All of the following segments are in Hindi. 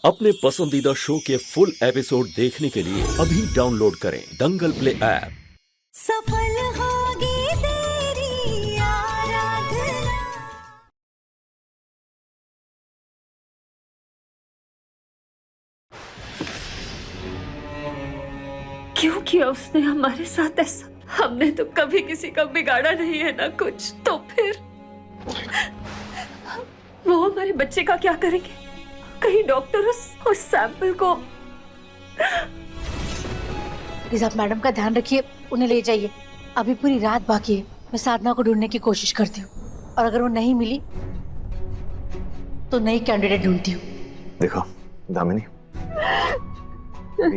अपने पसंदीदा शो के फुल एपिसोड देखने के लिए अभी डाउनलोड करें दंगल प्ले ऐप। सफल होगी तेरी आराधना। क्यों किया उसने हमारे साथ ऐसा? हमने तो कभी किसी का बिगाड़ा नहीं है ना कुछ। तो फिर वो हमारे बच्चे का क्या करेंगे? कहीं डॉक्टर उस सैंपल को। प्लीज आप मैडम का ध्यान रखिए, उन्हें ले जाइए। अभी पूरी रात बाकी है। मैं साधना को ढूंढने की कोशिश करती हूँ और अगर वो नहीं मिली तो नई कैंडिडेट ढूंढती हूँ। देखो दामिनी,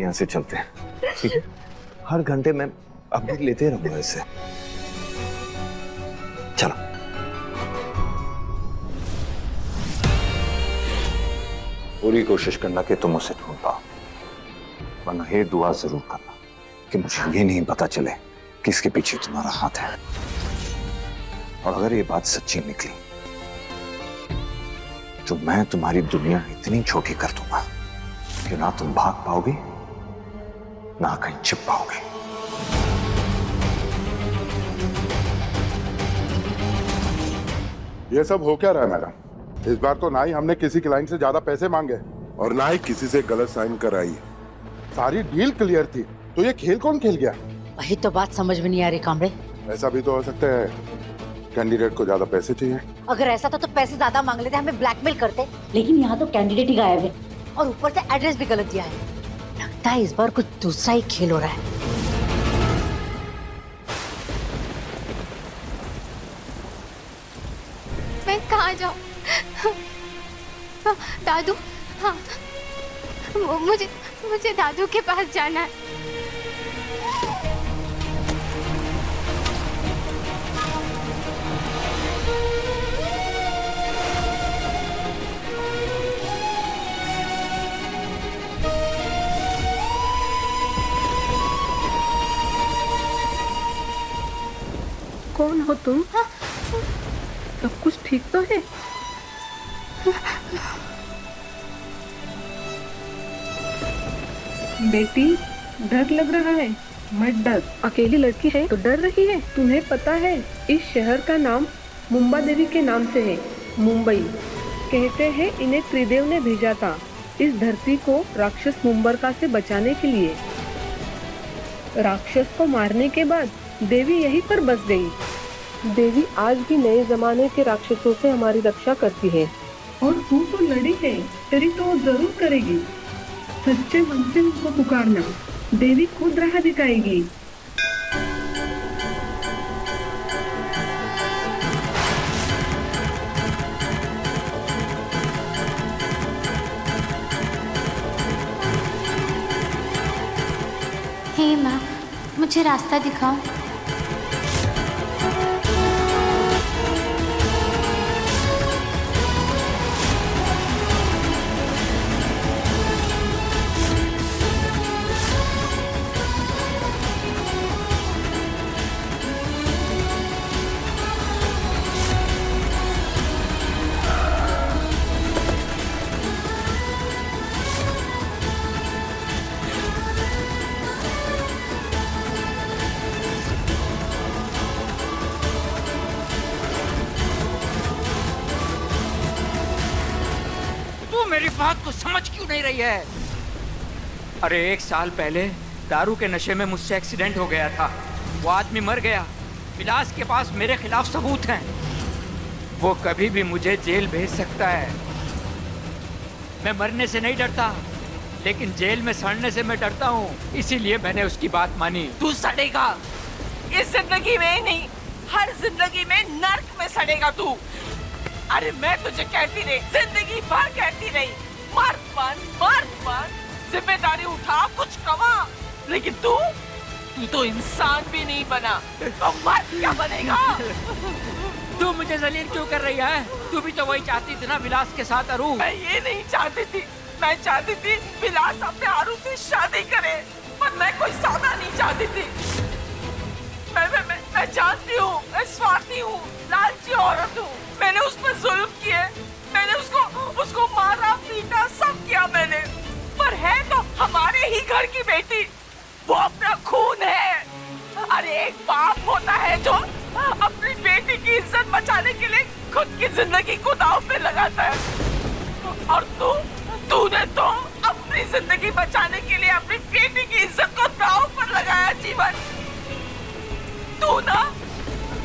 यहाँ से चलते हैं, ठीक है? हर घंटे मैं अपडेट लेते रहूंगा इससे। चलो। पूरी कोशिश करना कि तुम उसे ढूंढ पाओ, वरना ये दुआ जरूर करना कि मुझे ये नहीं पता चले कि इसके पीछे तुम्हारा हाथ है। और अगर ये बात सच्ची निकली तो मैं तुम्हारी दुनिया इतनी छोटी कर दूंगा कि ना तुम भाग पाओगे ना कहीं छिप पाओगे। ये सब हो क्या रहा है मैडम? इस बार तो ना ही हमने किसी क्लाइंट से ज्यादा पैसे मांगे और ना ही किसी से गलत साइन कराई। सारी डील क्लियर थी, तो ये खेल कौन खेल गया? वही तो बात समझ में नहीं आ रही कामड़े। ऐसा भी तो हो सकता है कैंडिडेट को ज्यादा पैसे चाहिए। अगर ऐसा था तो पैसे ज्यादा मांग लेते, हमें ब्लैकमेल करते। लेकिन यहाँ तो कैंडिडेट ही गायब है और ऊपर से एड्रेस भी गलत दिया है। लगता है इस बार कुछ दूसरा ही खेल हो रहा है। मैं कहाँ जाऊँ? दादू, हाँ, मुझे दादू के पास जाना है। कौन हो तुम? सब कुछ ठीक तो है? बेटी, डर लग रहा है? मत डर। अकेली लड़की है तो डर रही है? तुम्हें पता है इस शहर का नाम मुंबा देवी के नाम से है, मुंबई। कहते हैं इन्हें त्रिदेव ने भेजा था इस धरती को राक्षस मुंबरका से बचाने के लिए। राक्षस को मारने के बाद देवी यहीं पर बस गई। देवी आज भी नए जमाने के राक्षसों से हमारी रक्षा करती है। और तू तो लड़ी है, तेरी तो वो जरूर करेगी। सच्चे मन से उनको पुकारना, देवी खुद राह दिखाएगी। हे माँ, मुझे रास्ता दिखाओ। मेरी बात को समझ क्यों नहीं रही है? अरे 1 साल पहले दारू के नशे में मुझसे एक्सीडेंट हो गया था। वो आदमी मर गया। विलास के पास मेरे खिलाफ सबूत हैं। वो कभी भी मुझे जेल भेज सकता है। मैं मरने से नहीं डरता, लेकिन जेल में सड़ने से मैं डरता हूँ। इसीलिए मैंने उसकी बात मानी। तू सड़ेगा इस जिंदगी में नहीं, हर जिंदगी में नर्क में सड़ेगा तू। अरे मैं तुझे कहती रही, जिंदगी भर कहती रही, मर्द बन, जिम्मेदारी उठा, कुछ कमा। लेकिन तू तो इंसान भी नहीं बना, तो मर्द क्या बनेगा? तू मुझे जलील क्यों कर रही है? तू भी तो वही चाहती थी ना, विलास के साथ अरू। मैं ये नहीं चाहती थी। मैं चाहती थी विलास अपने आरू से शादी करे, पर मैं कोई सौदा नहीं चाहती थी। मैं जानती हूँ, मैं स्वार्थी हूँ, लालची औरत हूँ। मैंने उस पर जुल्म किए, मैंने उसको मारा पीटा, सब किया मैंने। घर की बेटी, वो अपना खून है। अरे एक बाप होता है जो अपनी बेटी की इज्जत बचाने के लिए खुद की जिंदगी को दांव पे लगाता है, और तूने तो अपनी जिंदगी बचाने के लिए अपनी बेटी की इज्जत को दांव पर लगाया। जीवन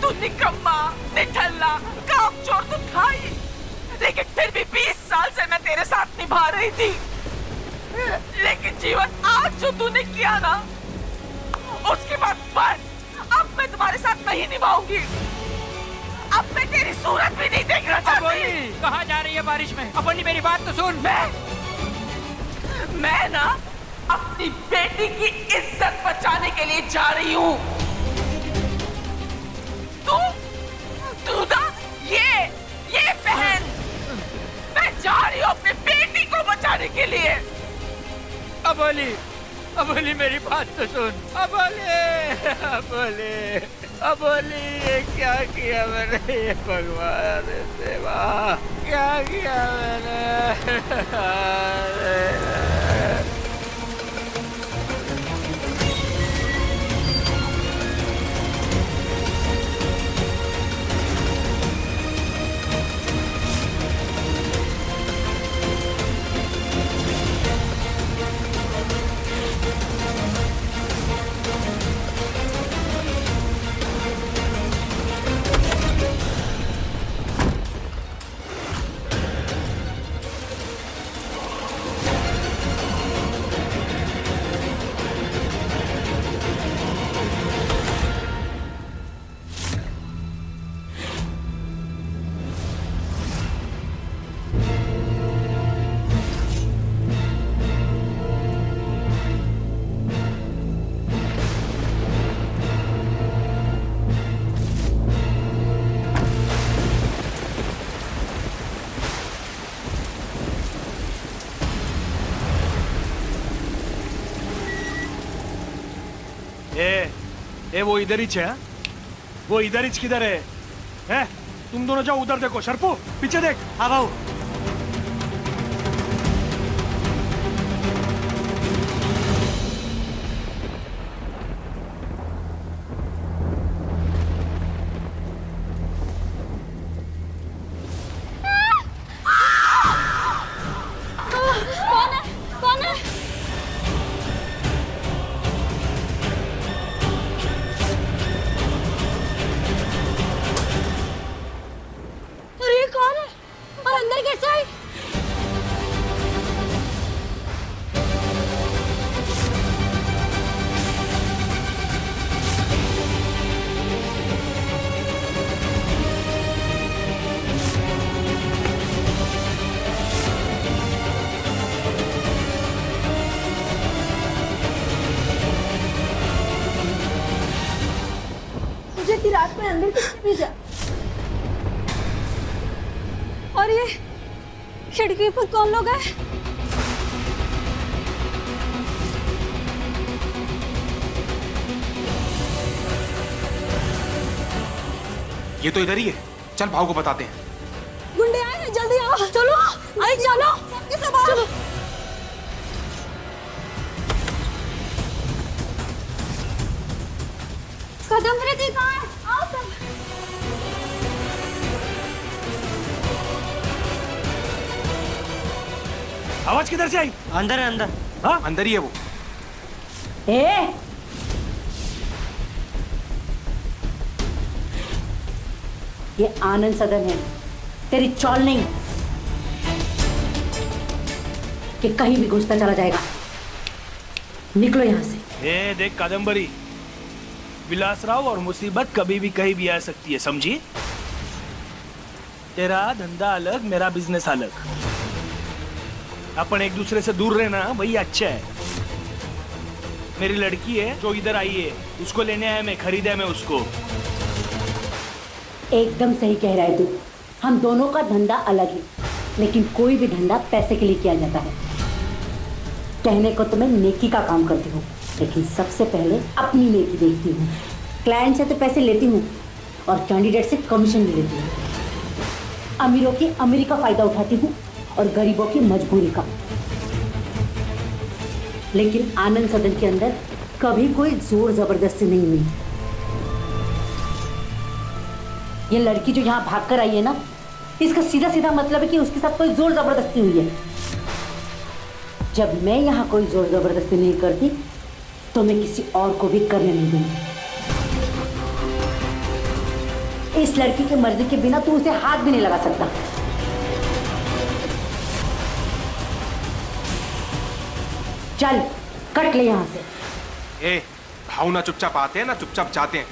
तू निकम्मा, निठल्ला, कामचोर तो था ही, लेकिन फिर भी 20 साल से मैं तेरे साथ निभा रही थी। लेकिन जीवन आज जो तूने किया ना, उसके बाद बस अब मैं तुम्हारे साथ नहीं निभाऊंगी। अब मैं तेरी सूरत भी नहीं देखना चाहती। कहाँ जा रही है बारिश में? अपनी मेरी बात तो सुन। मैं ना अपनी बेटी की इज्जत बचाने के लिए जा रही हूँ। तू ना ये बहन, मैं जा रही हूँ अपनी बेटी को बचाने के लिए। अबोली मेरी बात तो सुन। अबोली ये क्या किया मैंने? ये भगवान देवा, क्या किया मैंने? वो इधर ही है। वो इधर ही किधर है? तुम दोनों जाओ उधर देखो। शर्पू पीछे देख। हाँ भाऊ। कौन है? अंदर कैसे आई? मुझे इतनी रात में अंदर किसने भेजा? और ये खिड़की पर कौन लोग हैं? ये तो इधर ही है। चल भाव को बताते हैं। गुंडे आए हैं, जल्दी आओ। चलो आई, चलो सबके सब आओ। चलो। कदम रेती कहाँ है? आओ सब। आवाज किधर से आई? अंदर है, अंदर। हाँ अंदर ही है वो। ये आनंद सदन है, तेरी चौल नहीं कि कहीं भी घुसता चला जाएगा। निकलो यहाँ से। देख कादम्बरी, विलासराव और मुसीबत कभी भी कहीं भी आ सकती है, समझी? तेरा धंधा अलग, मेरा बिजनेस अलग। अपन एक दूसरे से दूर रहना वही अच्छा है। मेरी लड़की है जो इधर आई है, उसको लेने आया मैं, खरीदा मैं उसको। एकदम सही कह रहा है तू। हम दोनों का धंधा अलग है, लेकिन कोई भी धंधा पैसे के लिए किया जाता है। कहने को तो मैं नेकी का काम करती हूँ, लेकिन सबसे पहले अपनी नेकी देखती हूँ। क्लाइंट से तो पैसे लेती हूँ और कैंडिडेट से कमीशन भी लेती हूँ। अमीरों की अमीरी का फायदा उठाती हूँ और गरीबों की मजबूरी का। लेकिन आनंद सदन के अंदर कभी कोई जोर जबरदस्ती नहीं हुई। ये लड़की जो यहाँ भाग कर आई है ना, इसका सीधा सीधा मतलब है कि उसके साथ कोई जोर जबरदस्ती हुई है। जब मैं यहाँ कोई जोर जबरदस्ती नहीं करती तो मैं किसी और को भी करने नहीं दूंगी। इस लड़की की मर्जी के बिना तू उसे हाथ भी नहीं लगा सकता। चल कट ले यहाँ से। ए, भाव ना चुपचाप आते हैं ना चुपचाप जाते हैं।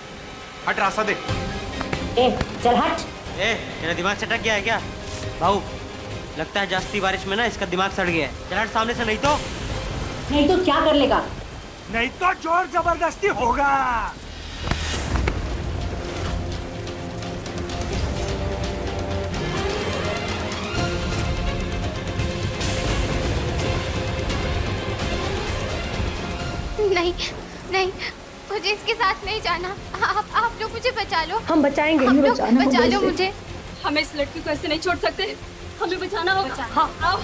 हट रास्ता दे। ए, चल हट। ए, तेरा दिमाग सटक गया है क्या? भाऊ, लगता है जास्ती बारिश में ना इसका दिमाग सड़ गया है। चल हट सामने से, नहीं तो क्या कर लेगा? नहीं तो जोर जबरदस्ती होगा। नहीं नहीं, मुझे इसके साथ नहीं जाना। आप लोग मुझे बचा लो। हम बचाएंगे। हम लोग बचा लो मुझे। हमें इस लड़की को ऐसे नहीं छोड़ सकते, हमें बचाना होगा। हाँ आओ।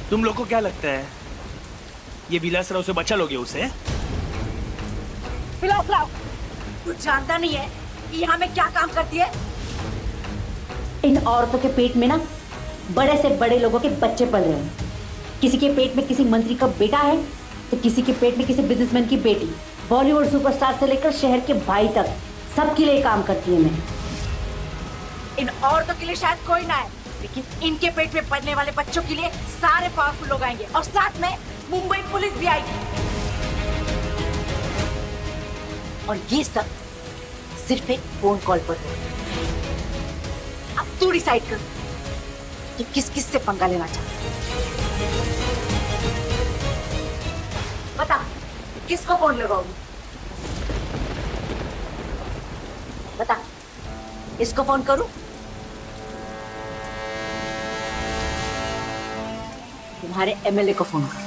तुम लोग को क्या लगता है ये विलासराव से बचा लोगे उसे? विलासराव, तू जानता नहीं है कि यहाँ में क्या काम करती है? इन औरतों के पेट में ना बड़े से बड़े लोगों के बच्चे पल रहे हैं। किसी के पेट में किसी मंत्री का बेटा है तो किसी के पेट में किसी बिजनेसमैन की बेटी। बॉलीवुड सुपरस्टार से लेकर शहर के भाई तक सबके लिए काम करती है मैं। इन औरतों के लिए शायद कोई ना है, लेकिन इनके पेट में पलने वाले बच्चों के लिए सारे पावरफुल लोग आएंगे और साथ में मुंबई पुलिस भी आएगी। और ये सब सिर्फ एक फोन कॉल पर है। अब तू डिसाइड कर कि किस किस से पंगा लेना चाहता है। बता, किसको फोन लगाओगी? बता, इसको फोन करूं? तुम्हारे एमएलए को फोन कर।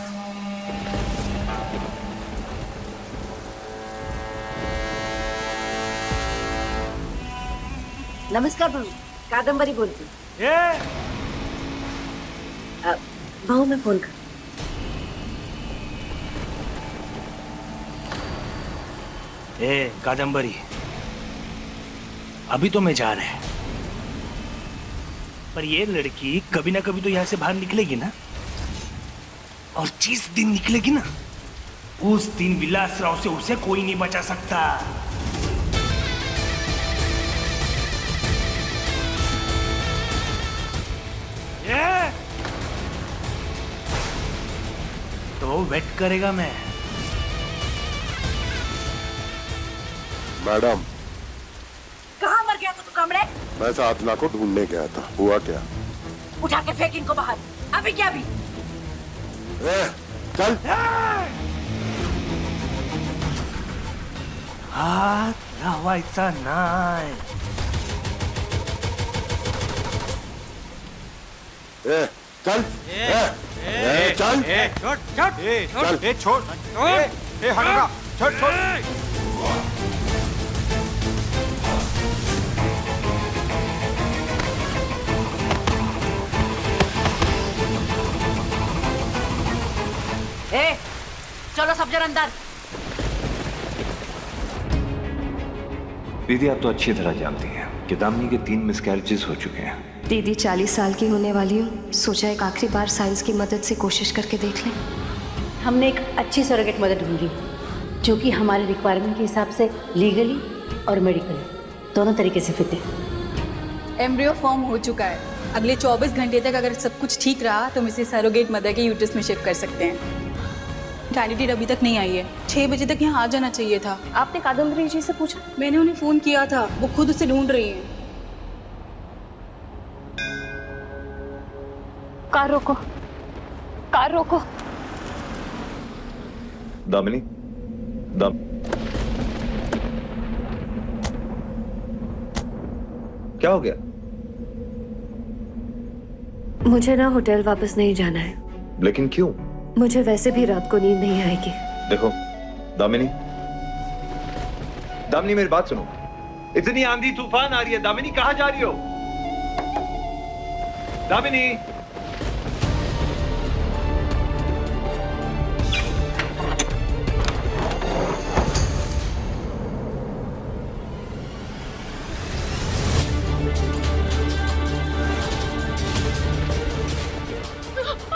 नमस्कार भाऊ, कादंबरी बोलती हूँ। भाऊ मैं फोन कर। ए कादंबरी, अभी तो मैं जा रहा है, पर ये लड़की कभी ना कभी तो यहाँ से बाहर निकलेगी ना, और जिस दिन निकलेगी ना उस दिन विलासराव से उसे कोई नहीं बचा सकता। ये तो वेट करेगा मैं। मैडम, कहाँ मर गया तू कमरे? मैं साधना को ढूंढने गया था। हुआ क्या? उठा के फेंक इनको बाहर, अभी क्या भी। चल। हात लावायचा नाही। चल। चल। छोड़। हटना। छोड़। चलो सब जन अंदर। दीदी, आप तो अच्छी तरह जानती हैं कि दामिनी के 3 मिसकैरेजेस हो चुके हैं। दीदी 40 साल की होने वाली हूँ, सोचा एक आखिरी बार साइंस की मदद से कोशिश करके देख लें। हमने एक अच्छी सरोगेट मदर ढूंढी जो कि हमारे रिक्वायरमेंट के हिसाब से लीगली और मेडिकली दोनों तरीके से फिट है। एम्ब्रियो फॉर्म हो चुका है। अगले 24 घंटे तक अगर सब कुछ ठीक रहा तो हम इसे सरोगेट मदर के यूट्रस में शिफ्ट कर सकते हैं। कैंडिडेट अभी तक नहीं आई है। 6 बजे तक यहाँ आ जाना चाहिए था। आपने कादम्बरी जी से पूछा? मैंने उन्हें फोन किया था, वो खुद उसे ढूंढ रही हैं। कार रोको, कार रोको। दामिनी, क्या हो गया? मुझे ना होटल वापस नहीं जाना है। लेकिन क्यों? मुझे वैसे भी रात को नींद नहीं आएगी। देखो दामिनी, दामिनी मेरी बात सुनो। इतनी आंधी तूफान आ रही है, दामिनी कहाँ जा रही हो? दामिनी,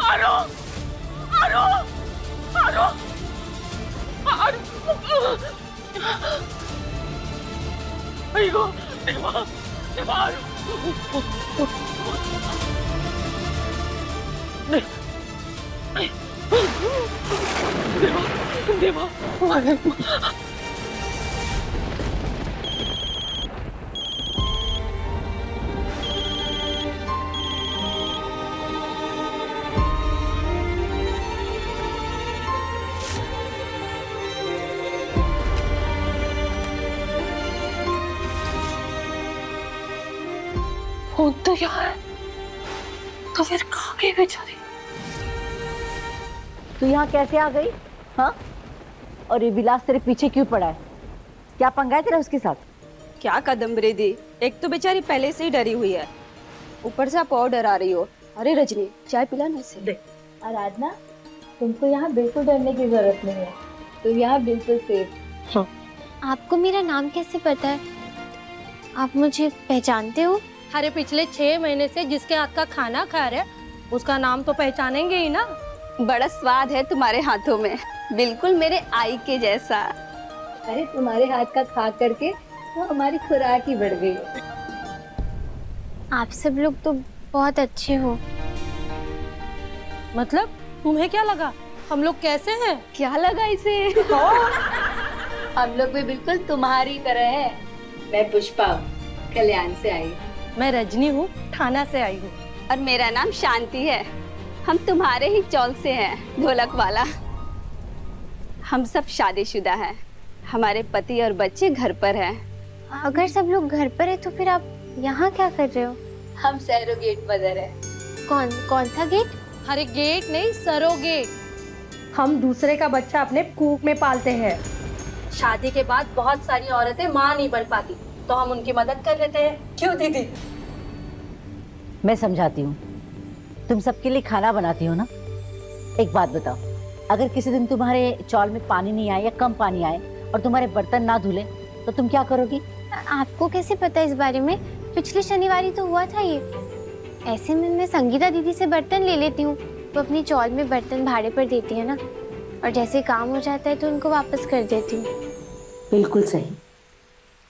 आरो, आरो, आरो, आरो, अयो, देवा, देवा, आरो, देवा, देवा, फोन तो यहाँ है, तो फिर कहाँ गई बेचारी? तू यहाँ कैसे आ गई? हाँ, और ये विलास तेरे पीछे क्यों पड़ा है? क्या पंगा है तेरा उसके साथ? क्या कादम्बरी दी, एक तो बेचारी पहले से ही डरी हुई है, ऊपर से आप और डरा रही हो। अरे रजनी, चाय पिलाना इसे। आराधना, तुमको यहाँ बिल्कुल डरने की जरूरत नहीं है, तुम यहाँ बिल्कुल सेफ। हाँ। आपको मेरा नाम कैसे पता है? आप मुझे पहचानते हो? अरे पिछले 6 महीने से जिसके हाथ का खाना खा रहे उसका नाम तो पहचानेंगे ही ना। बड़ा स्वाद है तुम्हारे हाथों में, बिल्कुल मेरे आई के जैसा। अरे तुम्हारे हाथ का खा करके तो हमारी खुराक ही बढ़ गई। आप सब लोग तो बहुत अच्छे हो। मतलब तुम्हें क्या लगा हम लोग कैसे हैं? क्या लगा इसे? हम लोग भी बिल्कुल तुम्हारी तरह है। मैं पुष्पा, कल्याण से आई। मैं रजनी हूँ, थाना से आई हूँ। और मेरा नाम शांति है, हम तुम्हारे ही चौल से हैं, ढोलक वाला। हम सब शादीशुदा हैं, हमारे पति और बच्चे घर पर हैं। अगर सब लोग घर पर है तो फिर आप यहाँ क्या कर रहे हो? हम सरोगेट मदर है। कौन सा गेट? अरे गेट नहीं, सरोगेट। हम दूसरे का बच्चा अपने कूक में पालते हैं। शादी के बाद बहुत सारी औरतें माँ नहीं बन पाती, तो हम उनकी मदद कर लेते हैं। क्यों दीदी? मैं समझाती हूँ, तुम सबके लिए खाना बनाती हो ना। एक बात बताओ, अगर किसी दिन तुम्हारे चौल में पानी नहीं आए या कम पानी आए और तुम्हारे बर्तन ना धुले तो तुम क्या करोगी? आपको कैसे पता इस बारे में? पिछले शनिवार ही तो हुआ था ये। ऐसे में मैं संगीता दीदी से बर्तन ले लेती हूँ, वो अपनी चौल में बर्तन भाड़े पर देती है ना, और जैसे काम हो जाता है तो उनको वापस कर देती हूँ। बिल्कुल सही,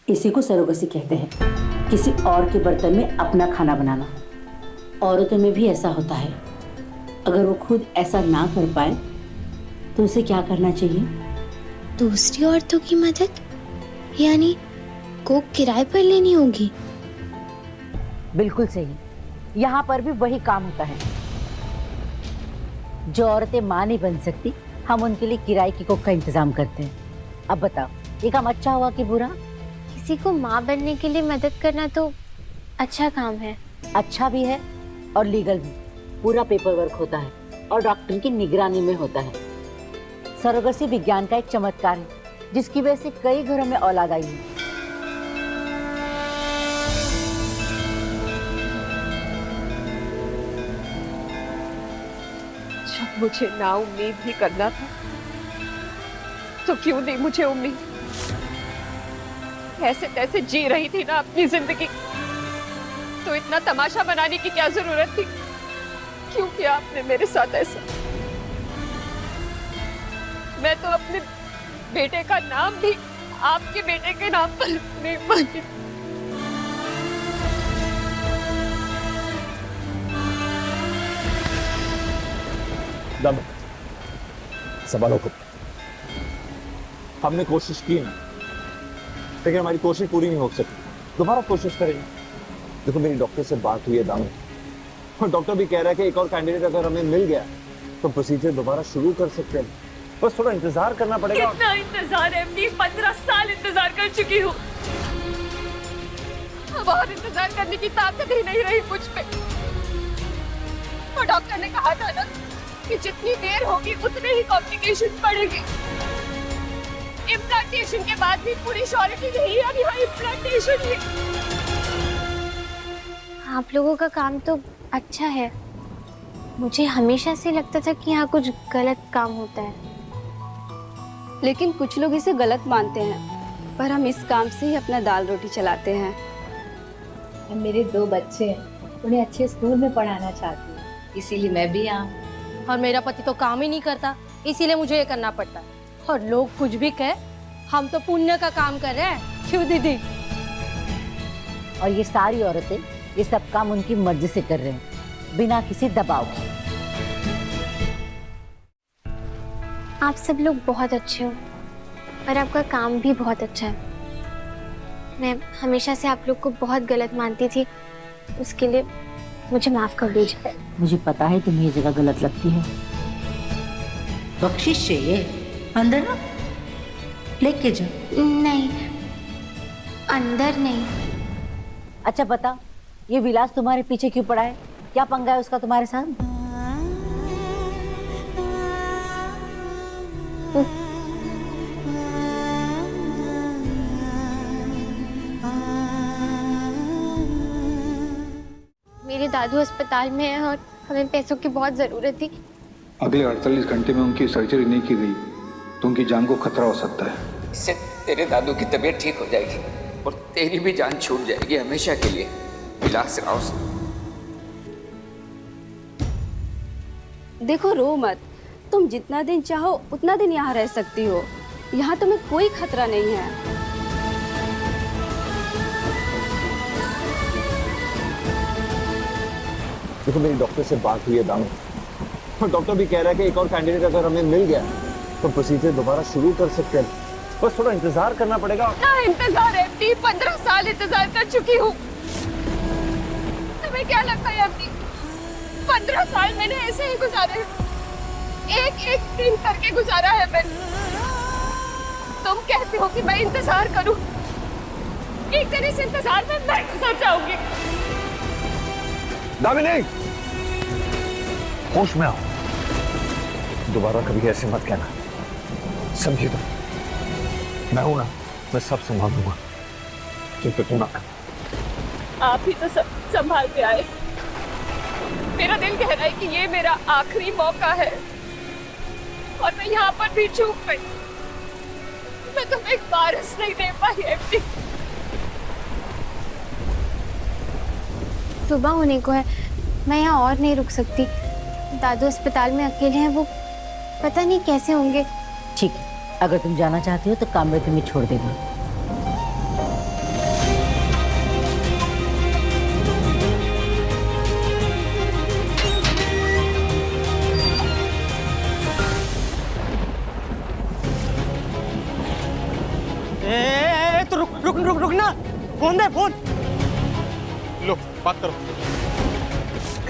इसी को सरोगसी कहते हैं, किसी और के बर्तन में अपना खाना बनाना। औरतों में भी ऐसा होता है, अगर वो खुद ऐसा ना कर पाए तो उसे क्या करना चाहिए? दूसरी औरतों की मदद, यानी कोक किराए पर लेनी होगी। बिल्कुल सही, यहाँ पर भी वही काम होता है। जो औरतें माँ नहीं बन सकती, हम उनके लिए किराए की कोक का इंतजाम करते हैं। अब बताओ, ये काम अच्छा हुआ कि बुरा? किसी को माँ बनने के लिए मदद करना तो अच्छा काम है। अच्छा भी है और लीगल भी। पूरा पेपर वर्क होता है और डॉक्टर की निगरानी में होता है। सरोगसी विज्ञान का एक चमत्कार है, जिसकी वजह से कई घरों में औलाद आई है। जब मुझे ना उम्मीद ही करना था तो क्यों नहीं मुझे उम्मीद? ऐसे तैसे जी रही थी ना अपनी जिंदगी, तो इतना तमाशा बनाने की क्या जरूरत थी? क्यों किया आपने मेरे साथ ऐसा? मैं तो अपने बेटे का नाम भी आपके बेटे के नाम पर नहीं मांगी। दम संभालो को। हमने कोशिश की ना, लेकिन हमारी कोशिश पूरी नहीं हो सकी। दोबारा कोशिश करेंगे। देखो मेरी डॉक्टर से बात हुई है दामन, और डॉक्टर भी कह रहा है कि एक और कैंडिडेट अगर हमें मिल गया तो प्रोसीजर दोबारा शुरू कर सकते हैं। बस थोड़ा इंतजार करना पड़ेगा। कितना इंतजार एमडी, 15 साल इंतजार कर चुकी हूँ। अब और इंतजार करने की ताकत ही नहीं रही मुझ पे। और डॉक्टर ने कहा था ना कि जितनी देर होगी उतने ही कॉम्प्लिकेशन बढ़ेंगे। इम्प्लांटेशन के बाद भी पूरी श्योरिटी नहीं है, अब यहाँ इम्प्लांटेशन ही। आप लोगों का काम तो अच्छा है। मुझे हमेशा से लगता था कि यहाँ कुछ गलत काम होता है। लेकिन कुछ लोग इसे गलत मानते हैं, पर हम इस काम से ही अपना दाल रोटी चलाते हैं। मेरे 2 बच्चे हैं, उन्हें अच्छे स्कूल में पढ़ाना चाहती हूँ, इसीलिए मैं भी यहाँ। और मेरा पति तो काम ही नहीं करता, इसीलिए मुझे ये करना पड़ता है। और लोग कुछ भी कहे, हम तो पुण्य का काम कर रहे हैं। क्यों दीदी? और ये सारी औरतें ये सब काम उनकी मर्जी से कर रहे हैं, बिना किसी दबाव के। आप सब लोग बहुत अच्छे हो और आपका काम भी बहुत अच्छा है। मैं हमेशा से आप लोग को बहुत गलत मानती थी, उसके लिए मुझे माफ कर दीजिए। मुझे पता है तुम्हें ये जगह गलत लगती है। बख्शिश चाहिए अंदर ना, लेके जा। नहीं, अंदर नहीं। अच्छा बता, ये विलास तुम्हारे पीछे क्यों पड़ा है? क्या पंगा है उसका तुम्हारे साथ? मेरे दादू अस्पताल में हैं और हमें पैसों की बहुत जरूरत थी। अगले 48 घंटे में उनकी सर्जरी नहीं की गई तो उनकी जान को खतरा हो सकता है। इससे तेरे दादू की तबीयत ठीक हो जाएगी और तेरी भी जान छूट जाएगी हमेशा के लिए। विलास राव से देखो, रो मत। तुम जितना दिन चाहो उतना दिन यहाँ रह सकती हो। यहाँ तुम्हें कोई खतरा नहीं है। देखो मेरी डॉक्टर से बात हुई है दामू, और डॉक्टर भी कह रहा है कि एक और कैंडिडेट अगर हमें मिल गया तो प्रोसीजर दोबारा शुरू कर सकते हैं। बस थोड़ा इंतजार करना पड़ेगा। ना इंतजार एमडी, 15 साल इंतजार कर चुकी हूँ। तुम्हें क्या लगता है एमडी, 15 साल मैंने ऐसे ही गुजारे हैं, एक दिन करके गुजारा है मैंने। तुम कहते हो कि मैं इंतजार करूं, एक दिन इस इंतजार में मैं गुजर जाऊंगी। दामिनी, होश में आओ। दोबारा कभी ऐसे मत कहना, समझी? तो मैं हूं ना, मैं सब संभाल दूंगा। चिंता तू ना कर। आप ही तो सब संभाल के आए। मेरा दिल कह रहा है कि ये मेरा आखिरी मौका है और मैं यहाँ पर भी चूक गई। मैं तुम्हें एक बारिश नहीं दे पाई एमडी। सुबह होने को है, मैं यहाँ और नहीं रुक सकती। दादू अस्पताल में अकेले हैं, वो पता नहीं कैसे होंगे। ठीक है, अगर तुम जाना चाहती हो तो कामरे तुम्हें छोड़ देगा। तो रुक ना, फोन दे, फोन। लो बात करो।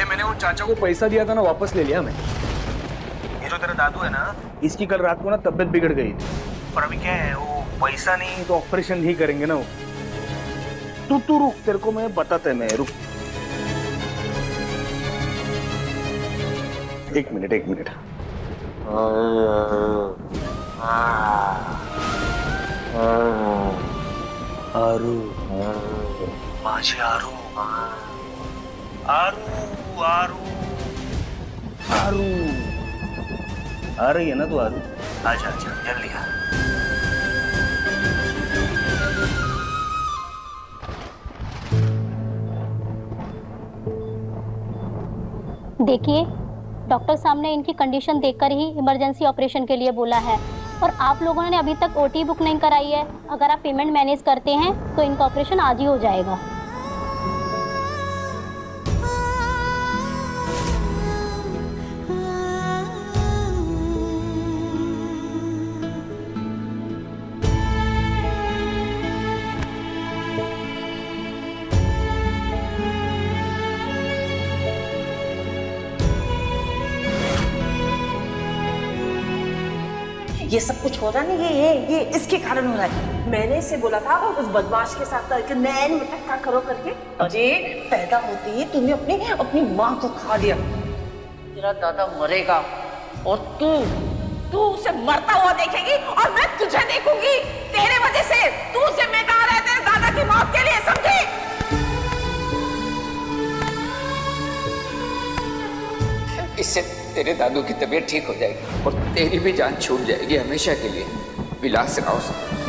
मैंने वो चाचा को पैसा दिया था ना, वापस ले लिया मैं। ये जो तेरा दादू है ना, इसकी कल रात को ना तबीयत बिगड़ गई थी, और अभी क्या है, वो पैसा नहीं तो ऑपरेशन नहीं करेंगे ना वो। तू रुक, तेरे को मैं बताता है, मैं रुक। एक मिनट। आरू, माझी आरू, आ रही है ना तू? आरू, आजा जल्दी आ। देखिए, डॉक्टर साहब ने इनकी कंडीशन देखकर ही इमरजेंसी ऑपरेशन के लिए बोला है, और आप लोगों ने अभी तक ओटी बुक नहीं कराई है। अगर आप पेमेंट मैनेज करते हैं तो इनका ऑपरेशन आज ही हो जाएगा। ये सब कुछ हो रहा नहीं, ये इसके कारण हो रहा है। मैंने इसे बोला था उस बदमाश के साथ करके नैन में टक्का करो करके। अरे पैदा होते ही तूने अपनी माँ को खा लिया। तेरा दादा मरेगा और तू उसे मरता हुआ देखेगी और मैं तुझे देखूंगी। तेरे वजह से तू जिम्मेदार है तेरे दादा की मौत के लिए, समझी? इससे तेरे दादू की तबीयत ठीक हो जाएगी और तेरी भी जान छूट जाएगी हमेशा के लिए। विलास राव से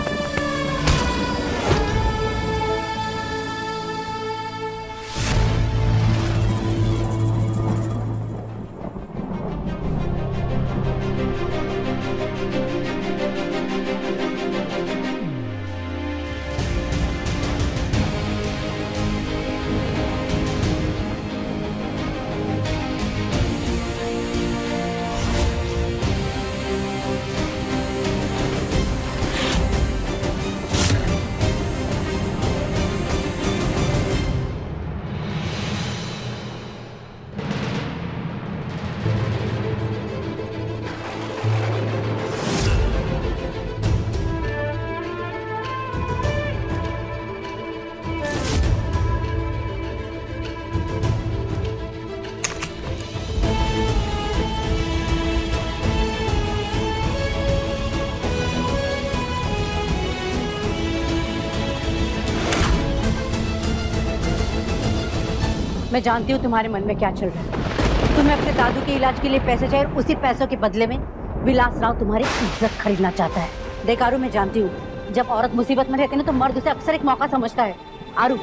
मैं जानती हूँ तुम्हारे मन में क्या चल रहा है। तुम्हें अपने दादू के इलाज के लिए पैसे चाहिए और उसी पैसों के बदले में विलास राव तुम्हारी इज्जत खरीदना चाहता है। देख आरू, मैं जानती हूँ जब औरत मुसीबत में रहती है ना तो मर्द उसे अक्सर एक मौका समझता है। आरू,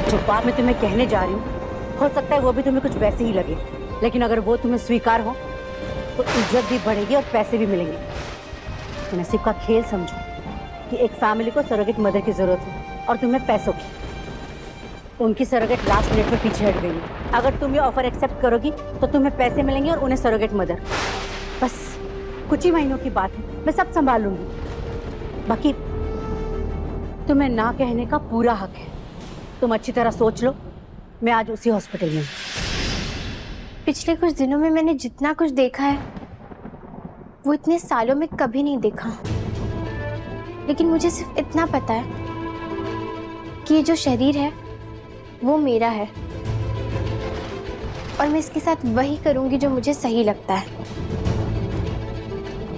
जो बात मैं तुम्हें कहने जा रही हूँ हो सकता है वो भी तुम्हें कुछ वैसे ही लगे, लेकिन अगर वो तुम्हें स्वीकार हो तो इज्जत भी बढ़ेगी और पैसे भी मिलेंगे। तो नसीब का खेल समझो कि एक फैमिली को सरोगेट मदर की जरूरत है और तुम्हें पैसों की। उनकी सरोगेट लास्ट मिनट में पीछे हट गई है। अगर तुम ये ऑफर एक्सेप्ट करोगी तो तुम्हें पैसे मिलेंगे और उन्हें सरोगेट मदर। बस कुछ ही महीनों की बात है, मैं सब संभाल लूंगी। बाकी तुम्हें ना कहने का पूरा हक है। तुम अच्छी तरह सोच लो, मैं आज उसी हॉस्पिटल में हूँ। पिछले कुछ दिनों में मैंने जितना कुछ देखा है वो इतने सालों में कभी नहीं देखा। लेकिन मुझे सिर्फ इतना पता है कि ये जो शरीर है वो मेरा है और मैं इसके साथ वही करूंगी जो मुझे सही लगता है।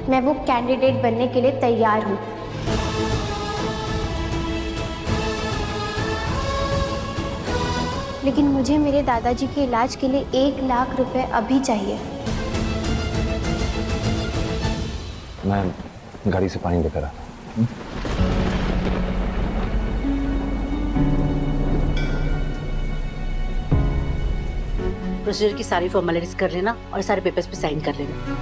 मैं वो कैंडिडेट बनने के लिए तैयार हूं। लेकिन मुझे मेरे दादाजी के इलाज के लिए 1 लाख रुपए अभी चाहिए। मैं गाड़ी से पानी लेकर आता हूं। प्रोसीजर की सारी फॉर्मेलिटीज कर लेना और सारे पेपर्स पे साइन कर लेना।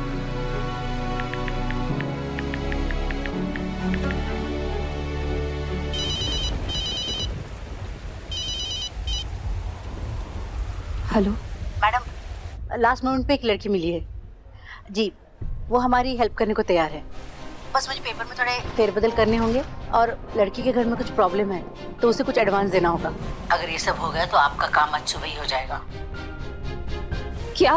हेलो मैडम, लास्ट मोमेंट पे एक लड़की मिली है जी। वो हमारी हेल्प करने को तैयार है। बस मुझे पेपर में थोड़े फेरबदल करने होंगे और लड़की के घर में कुछ प्रॉब्लम है तो उसे कुछ एडवांस देना होगा। अगर ये सब हो गया तो आपका काम आज सुबह ही हो जाएगा। क्या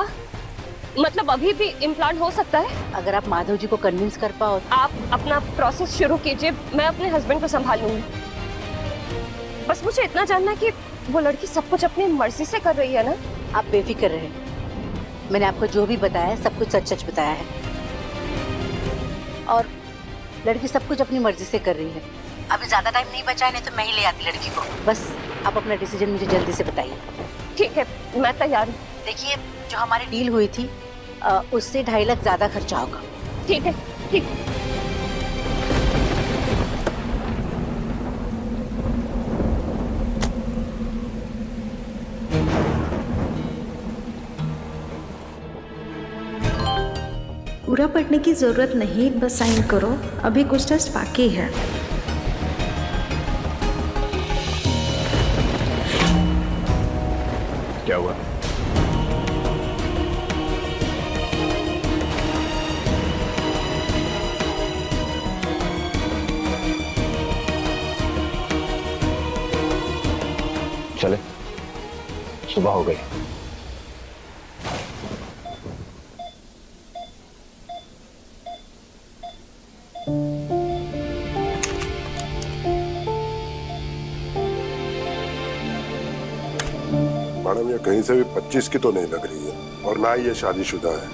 मतलब अभी भी इम्प्लांट हो सकता है? अगर आप माधव जी को कन्विंस कर पाओ। आप अपना प्रोसेस शुरू कीजिए, मैं अपने हस्बैंड को संभाल लूंगी। बस मुझे इतना जानना है कि वो लड़की सब कुछ अपनी मर्जी से कर रही है ना? आप बेफिक्र रहे, मैंने आपको जो भी बताया है सब कुछ सच सच बताया है और लड़की सब कुछ अपनी मर्जी से कर रही है। अभी ज्यादा टाइम नहीं बचा है, नहीं तो मैं ही ले आती लड़की को। बस आप अपना डिसीजन मुझे जल्दी से बताइए। ठीक है, मैं तैयार हूँ। देखिए, जो हमारी डील हुई थी उससे 2.5 लाख ज्यादा खर्चा होगा। ठीक है, ठीक। पूरा पढ़ने की जरूरत नहीं, बस साइन करो। अभी कुछ टेस्ट बाकी है। क्या हुआ? चले, सुबह हो गई। मैडम ये कहीं से भी 25 की तो नहीं लग रही है, और ना ही ये शादीशुदा है।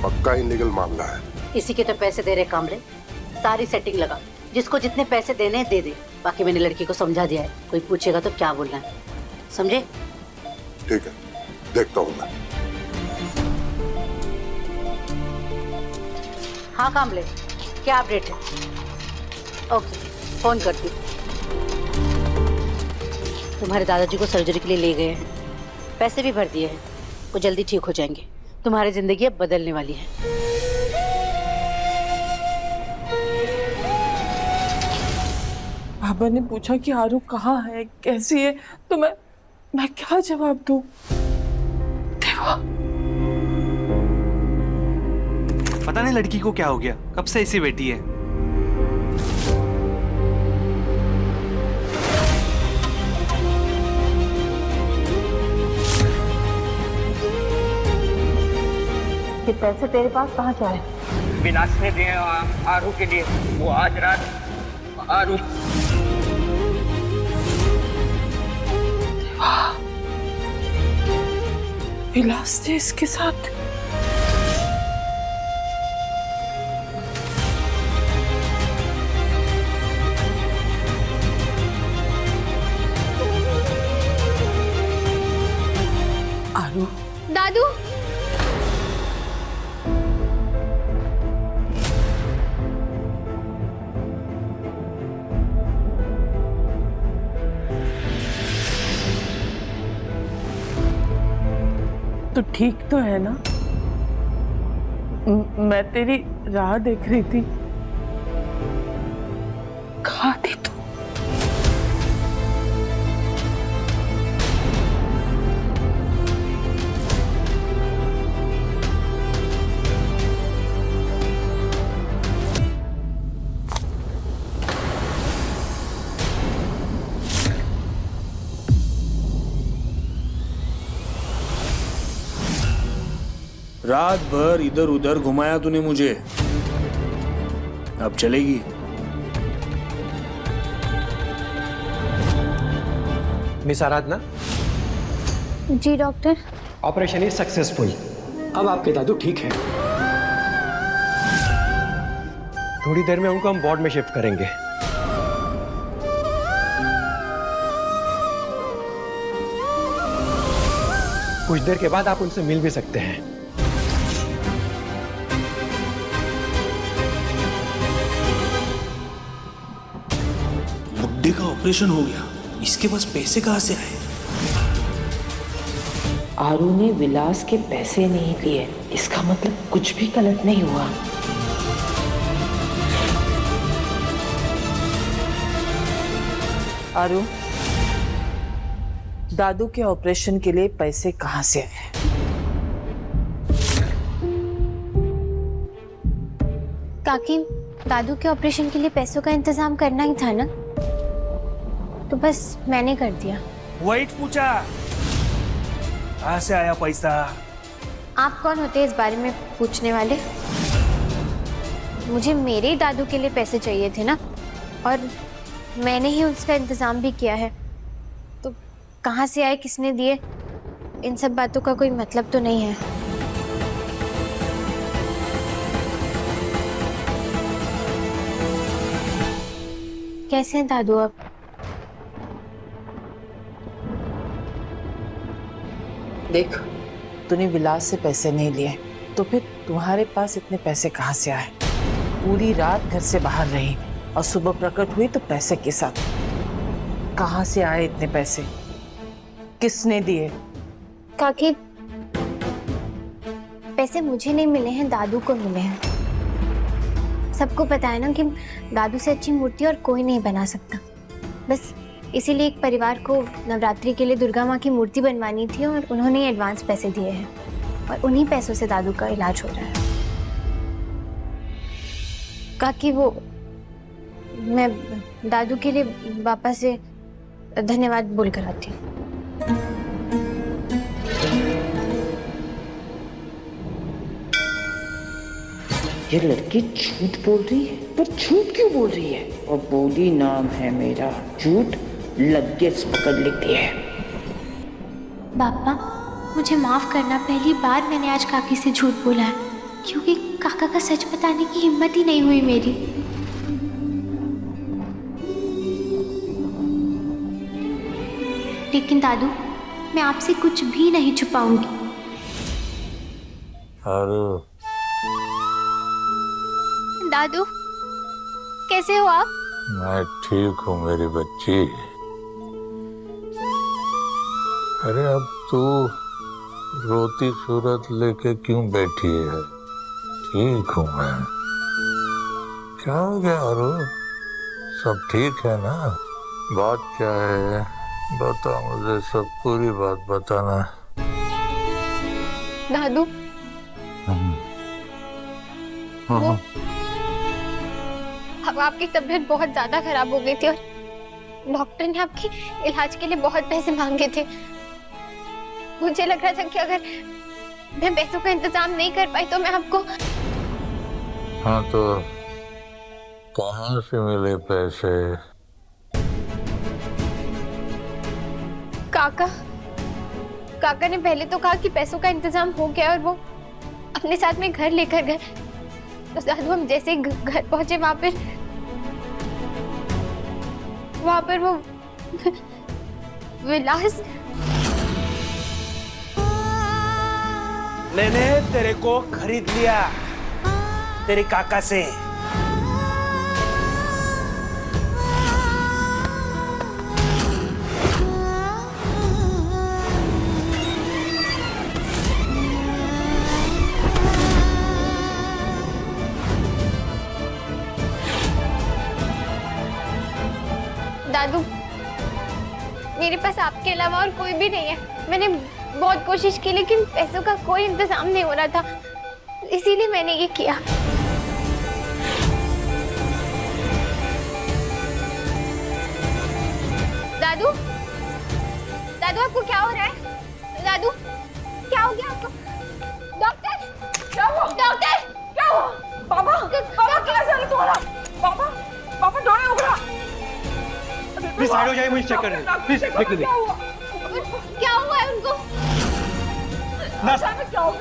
पक्का इनलीगल मामला है। इसी के तो पैसे दे रहे कामरे, सारी सेटिंग लगा, जिसको जितने पैसे देने हैं दे दे। बाकी मैंने लड़की को समझा दिया है, कोई पूछेगा तो क्या बोलना है, समझे? ठीक है, देखता हूँ मैं। हाँ कामले, क्या अपडेट है? ओके, फोन करती हूँ। तुम्हारे दादाजी को सर्जरी के लिए ले गए हैं, पैसे भी भर दिए हैं, वो जल्दी ठीक हो जाएंगे। तुम्हारी जिंदगी अब बदलने वाली है। बाबा ने पूछा कि आरू कहाँ है, कैसी है, तो मैं क्या जवाब दूं? देवा, पता नहीं लड़की को क्या हो गया, कब से ऐसी बैठी है। ये पैसे तेरे पास कहाँ से आए? विलास ने दिए आरू के लिए। वो आज रात आरू विलास ने इसके साथ आरू। दादू, तो ठीक तो है ना? मैं तेरी राह देख रही थी। कहाँ थी तू? रात भर इधर उधर घुमाया तूने मुझे, अब चलेगी? मिस आराधना, जी डॉक्टर। Operation is successful. अब आपके दादू ठीक हैं। थोड़ी देर में उनको हम वार्ड में शिफ्ट करेंगे। कुछ देर के बाद आप उनसे मिल भी सकते हैं। बुड्ढे का ऑपरेशन हो गया, इसके पास पैसे कहाँ से आए? आरू ने विलास के पैसे नहीं लिए, इसका मतलब कुछ भी गलत नहीं हुआ। आरू, दादू के ऑपरेशन के लिए पैसे कहाँ से आए? काकी, दादू के ऑपरेशन के लिए पैसों का इंतजाम करना ही था ना, तो बस मैंने कर दिया। वही पूछा, कहाँ से आया पैसा? आप कौन होते हैं इस बारे में पूछने वाले? मुझे मेरे दादू के लिए पैसे चाहिए थे ना, और मैंने ही उसका इंतजाम भी किया है, तो कहाँ से आए, किसने दिए, इन सब बातों का कोई मतलब तो नहीं है। कैसे हैं दादू आप? देख, तूने विलास से पैसे नहीं लिए, तो फिर तुम्हारे पास इतने पैसे कहाँ से आए? पूरी रात घर से बाहर रही और सुबह प्रकट हुई तो पैसे के साथ। कहाँ से आए इतने पैसे? किसने दिए? काकी, पैसे मुझे नहीं मिले हैं, दादू को मिले हैं। सबको पता है ना कि दादू से अच्छी मूर्ति और कोई नहीं बना सकता। बस इसीलिए एक परिवार को नवरात्रि के लिए दुर्गा माँ की मूर्ति बनवानी थी और उन्होंने एडवांस पैसे दिए हैं, और उन्हीं पैसों से दादू का इलाज हो रहा है। काकी, वो मैं दादू के लिए वापस से धन्यवाद बोल कर आती हूँ। ये लड़की झूठ बोल रही है, पर झूठ क्यों बोल रही है? और बोली नाम है मेरा, झूठ लगेज पकड़ लेती है। पापा मुझे माफ़ करना, पहली बार मैंने आज काकी से झूठ बोला है, क्योंकि काका का सच बताने की हिम्मत ही नहीं हुई मेरी। लेकिन दादू, मैं आपसे कुछ भी नहीं छुपाऊंगी। दादू कैसे हो आप? मैं ठीक हूँ मेरी बच्ची। अरे अब तू रोती सूरत लेके क्यों बैठी है? ठीक हूँ मैं। क्या हो गया आरू? सब ठीक है ना? बात क्या है? बता मुझे सब, पूरी बात बताना। दादू वो अब आपकी तबीयत बहुत ज्यादा खराब हो गई थी और डॉक्टर ने आपके इलाज के लिए बहुत पैसे मांगे थे। मुझे लग रहा था कि अगर मैं पैसों का इंतजाम नहीं कर पाई तो मैं आपको। हाँ तो कहाँ से मिले पैसे? काका ने पहले तो कहा कि पैसों का इंतजाम हो गया और वो अपने साथ में घर लेकर गए। तो दादू हम जैसे ही घर पहुंचे वहां पर वो विलास। मैंने तेरे को खरीद लिया तेरे काका से। दादू मेरे पास आपके अलावा और कोई भी नहीं है। मैंने बहुत कोशिश की लेकिन पैसों का कोई इंतजाम नहीं हो रहा था, इसीलिए मैंने ये किया। दादू दादू आपको क्या हो रहा है? दादू क्या हो गया आपको? डॉक्टर क्या हुआ? डॉक्टर क्या हुआ? पापा पापा कैसा है तुम्हारा? पापा पापा डोरे उगड़ा। प्लीज साइड हो जाइए, मुझे चेक करने दीजिए। प्लीज देख लीजिए। क्या हुआ है उनको?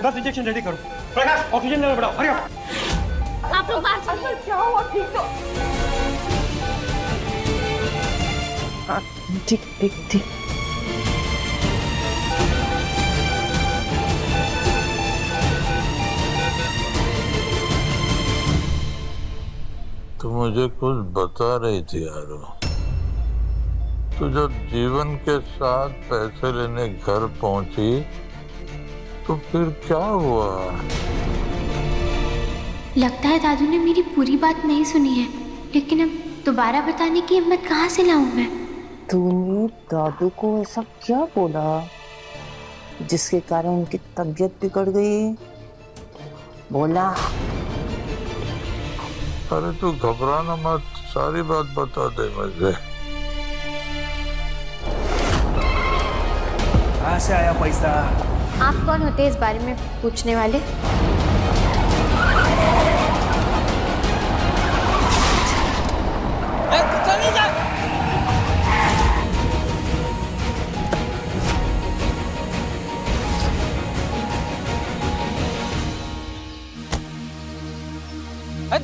बस इंजेक्शन रेडी करो। प्रकाश ऑक्सीजन लेवल बढ़ाओ, हरी आप। आप लोग बाहर चलिए। क्या हुआ? ठीक तो हाँ ठीक ठीक ठीक। तो मुझे कुछ बता रही थी यारो। तो जब जीवन के साथ पैसे लेने घर पहुंची तो फिर क्या हुआ? लगता है दादू ने मेरी पूरी बात नहीं सुनी है, लेकिन अब दोबारा बताने की हिम्मत कहाँ से लाऊं मैं? तूने दादू को ऐसा क्या बोला जिसके कारण उनकी तबीयत बिगड़ गई? बोला। अरे तू घबराना मत, सारी बात बता दे मुझे। कहाँ से आया पैसा? आप कौन होते हैं इस बारे में पूछने वाले?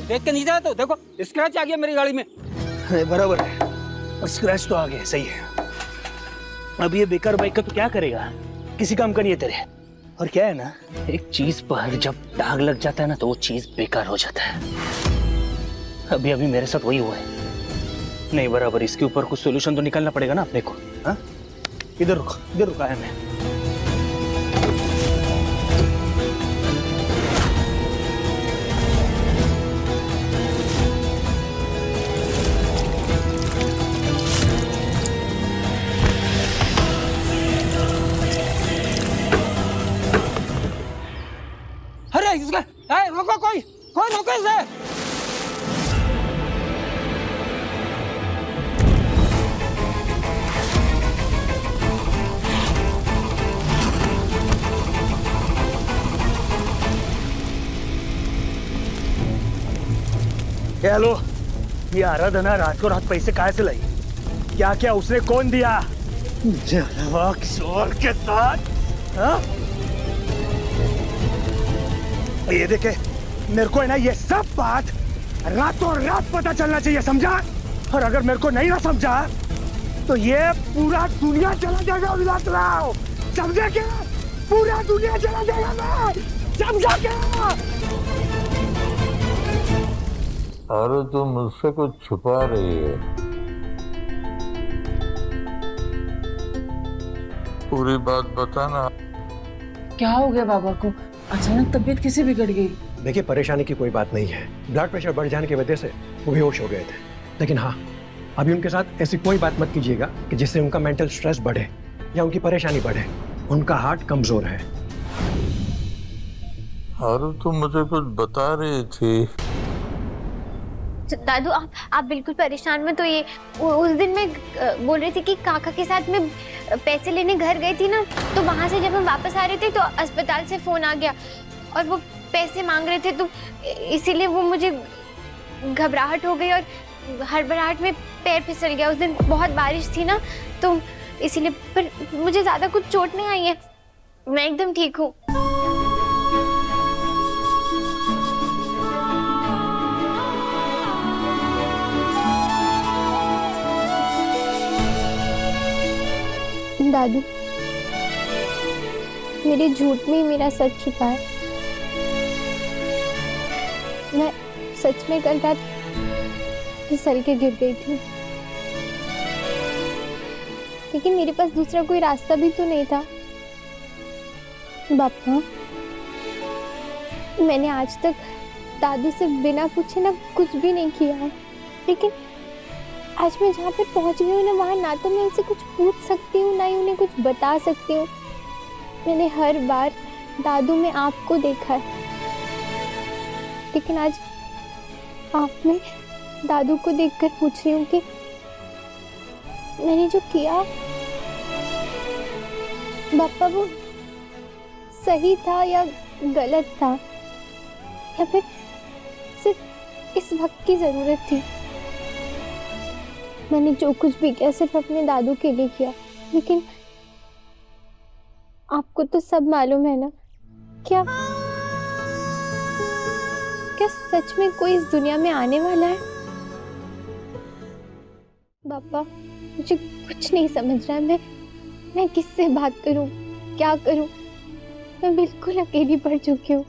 देख के नहीं जाए तो देखो स्क्रैच आ गया मेरी गाड़ी में। अरे बराबर है, और स्क्रैच तो आ गया, सही है। अब ये बेकार बाइक का तो क्या करेगा? किसी काम का नहीं है तेरे। और क्या है ना, एक चीज पर जब दाग लग जाता है ना तो वो चीज बेकार हो जाता है। अभी अभी मेरे साथ वही हुआ है। नहीं बराबर, इसके ऊपर कुछ सोल्यूशन तो निकालना पड़ेगा ना अपने को। हाँ इधर रुका है मैं। रोको, कोई रोको इसे। हेलो, ये आराधना रात को रात पैसे कहाँ से लाई? क्या क्या उसने कौन दिया? मुझे अलावा किसी और के साथ, हाँ? ये देखे, मेरे को है ना ये सब बात रातों रात पता चलना चाहिए, समझा? और अगर मेरे को नहीं ना समझा तो ये पूरा दुनिया चला जाएगा विलास राव, समझा क्या? पूरा दुनिया चला जाएगा मैं, समझा क्या? अरे तुम मुझसे कुछ छुपा रही है, पूरी बात बताना। क्या हो गया बाबा को? अचानक तबीयत कैसे बिगड़ गई? देखिए, परेशानी की कोई बात नहीं है, ब्लड प्रेशर बढ़ जाने की वजह से वो बेहोश हो गए थे। लेकिन हाँ, अभी उनके साथ ऐसी कोई बात मत कीजिएगा कि जिससे उनका मेंटल स्ट्रेस बढ़े या उनकी परेशानी बढ़े। उनका हार्ट कमजोर है। अरे तुम मुझे कुछ बता रही थी। दादू, आप बिल्कुल परेशान मत होइए। उस दिन मैं बोल रही थी कि काका के साथ मैं पैसे लेने घर गई थी ना, तो वहाँ से जब हम वापस आ रहे थे तो अस्पताल से फोन आ गया और वो पैसे मांग रहे थे, तो इसीलिए वो मुझे घबराहट हो गई और हड़बड़ाहट में पैर फिसल गया। उस दिन बहुत बारिश थी ना, तो इसीलिए। पर मुझे ज़्यादा कुछ चोट नहीं आई है, मैं एकदम ठीक हूँ। दादू, मेरे झूठ में ही मेरा सच छुपा है। मैं सच में कल रात फिसल के गिर गई थी, लेकिन मेरे पास दूसरा कोई रास्ता भी तो नहीं था। बापा, मैंने आज तक दादू से बिना पूछे ना कुछ भी नहीं किया है, लेकिन आज मैं जहाँ पर पहुँच गई हूँ ना, वहाँ ना तो मैं उनसे कुछ पूछ सकती हूँ, ना ही उन्हें कुछ बता सकती हूँ। मैंने हर बार दादू में आपको देखा है, लेकिन आज आप में दादू को देखकर पूछ रही हूँ कि मैंने जो किया बापा, वो सही था या गलत था, या फिर सिर्फ इस वक्त की जरूरत थी। मैंने जो कुछ भी किया सिर्फ अपने दादू के लिए किया, लेकिन आपको तो सब मालूम है ना। क्या सच में कोई इस दुनिया में आने वाला है? पापा, मुझे कुछ नहीं समझ रहा है। मैं किससे बात करूं, क्या करूं? मैं बिल्कुल अकेली पड़ चुकी हूँ।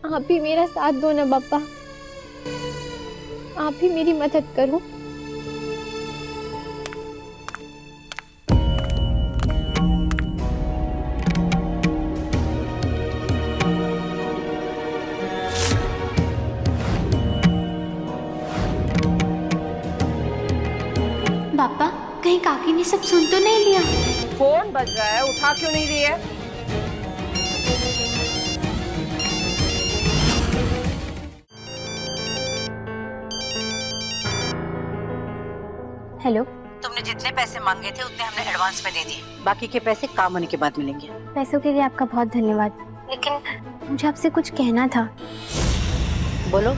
आप ही मेरा साथ दो ना पापा, आप ही मेरी मदद करो। पापा, कहीं काकी ने सब सुन तो नहीं लिया? फोन बज रहा है, उठा क्यों नहीं रही है? हेलो, तुमने जितने पैसे मांगे थे उतने हमने एडवांस में दे दिए, बाकी के पैसे काम होने के बाद मिलेंगे। पैसों के लिए आपका बहुत धन्यवाद, लेकिन मुझे आपसे कुछ कहना था। बोलो,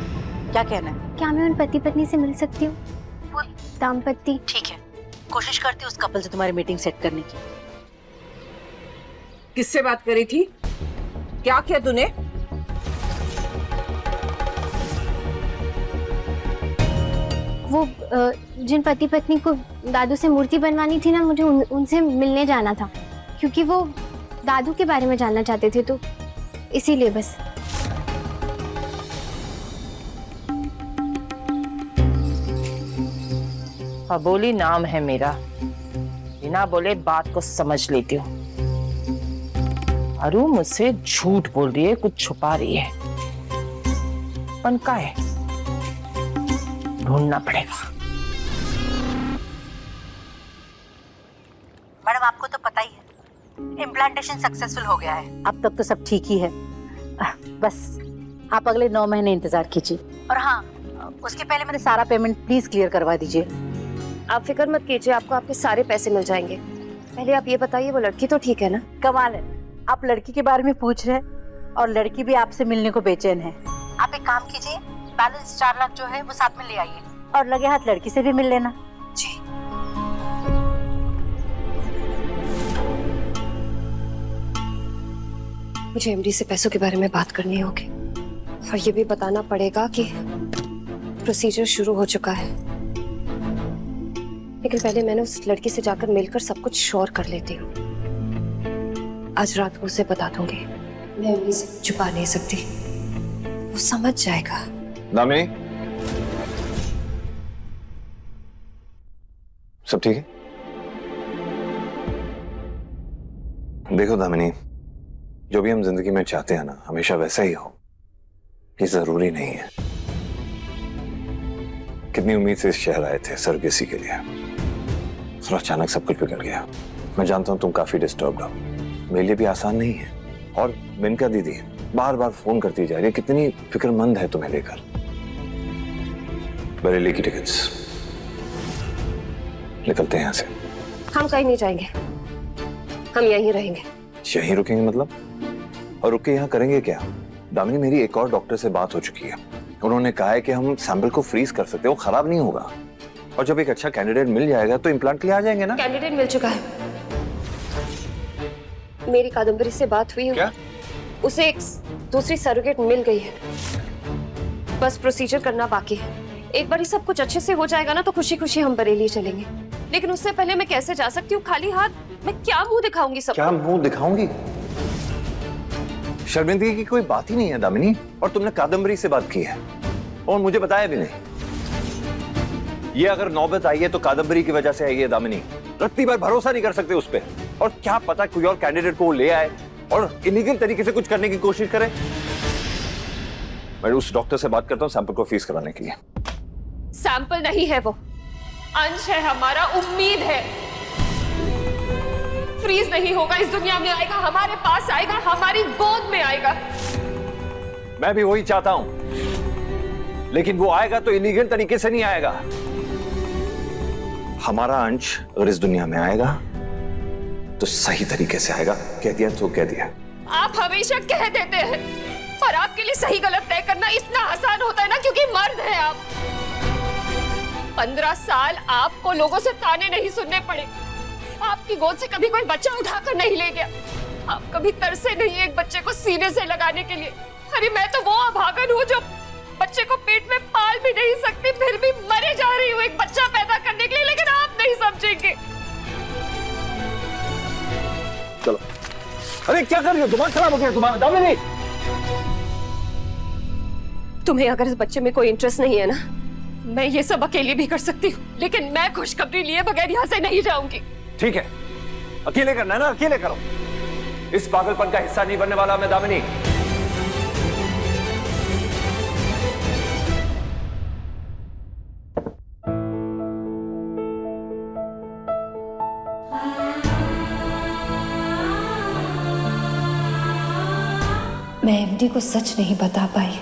क्या कहना है? क्या मैं उन पति पत्नी से मिल सकती हूँ? वो दाम्पत्य। ठीक है, कोशिश करती हूँ उस कपल से तुम्हारी मीटिंग सेट करने की। किससे बात करी थी? क्या किया तूने? वो जिन पति पत्नी को दादू से मूर्ति बनवानी थी ना, मुझे उनसे मिलने जाना था, क्योंकि वो दादू के बारे में जानना चाहते थे, तो इसीलिए बस। अबोली नाम है मेरा, बिना बोले बात को समझ लेती हूँ। अरु मुझसे झूठ बोल रही है, कुछ छुपा रही है। पनका है, ढूंढना पड़ेगा। मैडम, आपको तो पता ही है, इम्प्लांटेशन सक्सेसफुल हो गया है। अब तक तो सब ठीक ही है, बस आप अगले 9 महीने इंतजार कीजिए। और हाँ, उसके पहले मेरे सारा पेमेंट प्लीज क्लियर करवा दीजिए। आप फिक्र मत कीजिए, आपको आपके सारे पैसे मिल जाएंगे। पहले आप ये बताइए, वो लड़की तो ठीक है ना? कमाल है, आप लड़की के बारे में पूछ रहे हैं और लड़की भी आपसे मिलने को बेचैन है। आप एक काम कीजिए, बैलेंस 4 लाख जो है वो साथ में ले आइए और लगे हाथ लड़की से भी मिल लेना। जी। मुझे एमडी से पैसों के बारे में बात करनी होगी और ये भी बताना पड़ेगा कि प्रोसीजर शुरू हो चुका है। लेकिन पहले मैंने उस लड़की से जाकर मिलकर सब कुछ श्योर कर लेती हूँ। आज रात को उसे बता दूंगी। मैं एमडी से छुपा नहीं सकती, वो समझ जाएगा। दामिनी, सब ठीक है? देखो दामिनी, जो भी हम जिंदगी में चाहते हैं ना, हमेशा वैसा ही हो, ये जरूरी नहीं है। कितनी उम्मीद से इस शहर आए थे सरगेसी के लिए, और अचानक सब कुछ बिगड़ गया। मैं जानता हूं तुम काफी डिस्टर्ब्ड हो, मेरे लिए भी आसान नहीं है। और मिनका दीदी बार बार फोन करती जा रही है, कितनी फिक्रमंद है तुम्हें लेकर। बरेली की टिकट्स, निकलते हैं यहाँ से। हम कहीं नहीं जाएंगे, हम यहीं रहेंगे। यहीं रुकेंगे मतलब? और रुक के यहाँ करेंगे क्या? दामिनी, मेरी एक और डॉक्टर से बात हो चुकी है, उन्होंने कहा है कि हम सैंपल को फ्रीज कर सकते हैं, वो खराब नहीं होगा। और जब एक अच्छा कैंडिडेट मिल जाएगा तो इम्प्लांट के लिए आ जाएंगे ना। कैंडिडेट मिल चुका है, मेरी कादम्बरी से बात हुई है। क्या? उसे एक दूसरी सरोगेट मिल गई है, बस प्रोसीजर करना बाकी है। एक बार ही सब कुछ अच्छे से हो जाएगा ना तो खुशी खुशी हम बरेली चलेंगे। लेकिन उससे पहले मैं कैसे जा सकती हूँ खाली हाथ? मैं क्या मुंह दिखाऊंगी सबको? क्या मुंह दिखाऊंगी? शर्मिंदगी की कोई बात ही नहीं है दामिनी। और तुमने कादम्बरी से बात की है और मुझे बताया भी नहीं। ये अगर नौबत आई है तो कादम्बरी की वजह से आई है दामिनी। रत्ती भर भरोसा नहीं कर सकते उस पर। और क्या पता कोई और कैंडिडेट को ले आए और इलीगल तरीके से कुछ करने की कोशिश करे। मैं उस डॉक्टर से बात करता हूँ सैंपल को फ्रीज करवाने के लिए। सैंपल नहीं है वो, अंश है हमारा, उम्मीद है। फ्रीज नहीं होगा, इस दुनिया में आएगा, हमारे पास आएगा, हमारी गोद में आएगा। मैं भी वही चाहता हूं, लेकिन वो आएगा तो इलीगल तरीके से नहीं आएगा। हमारा अंश अगर इस दुनिया में आएगा तो सही तरीके से आएगा। कह दिया तो कह दिया। आप हमेशा कह देते हैं और आपके लिए सही गलत तय करना इतना आसान होता है ना, क्योंकि मर्द हैं आप। 15 साल आपको लोगों से ताने नहीं सुनने पड़े। आपकी गोद से कभी कोई बच्चा उठाकर नहीं ले गया। आप कभी तरसे नहीं एक बच्चे को सीने से लगाने के लिए। अरे मैं तो वो अभागन हूँ जो बच्चे को पेट में पाल भी नहीं सकती, फिर भी मरे जा रही हूँ एक बच्चा पैदा करने के लिए। लेकिन आप नहीं समझेंगे। चलो। अरे क्या कर रही हो? दिमाग खराब हो गया तुम्हारा दामिनी। तुम्हें अगर इस बच्चे में कोई इंटरेस्ट नहीं है ना, मैं ये सब अकेले भी कर सकती हूँ, लेकिन मैं खुशखबरी लिए बगैर यहाँ से नहीं जाऊंगी। ठीक है, अकेले करना है ना, अकेले करो। इस पागलपन का हिस्सा नहीं बनने वाला मैं दामिनी। मैं एमडी को सच नहीं बता पाई।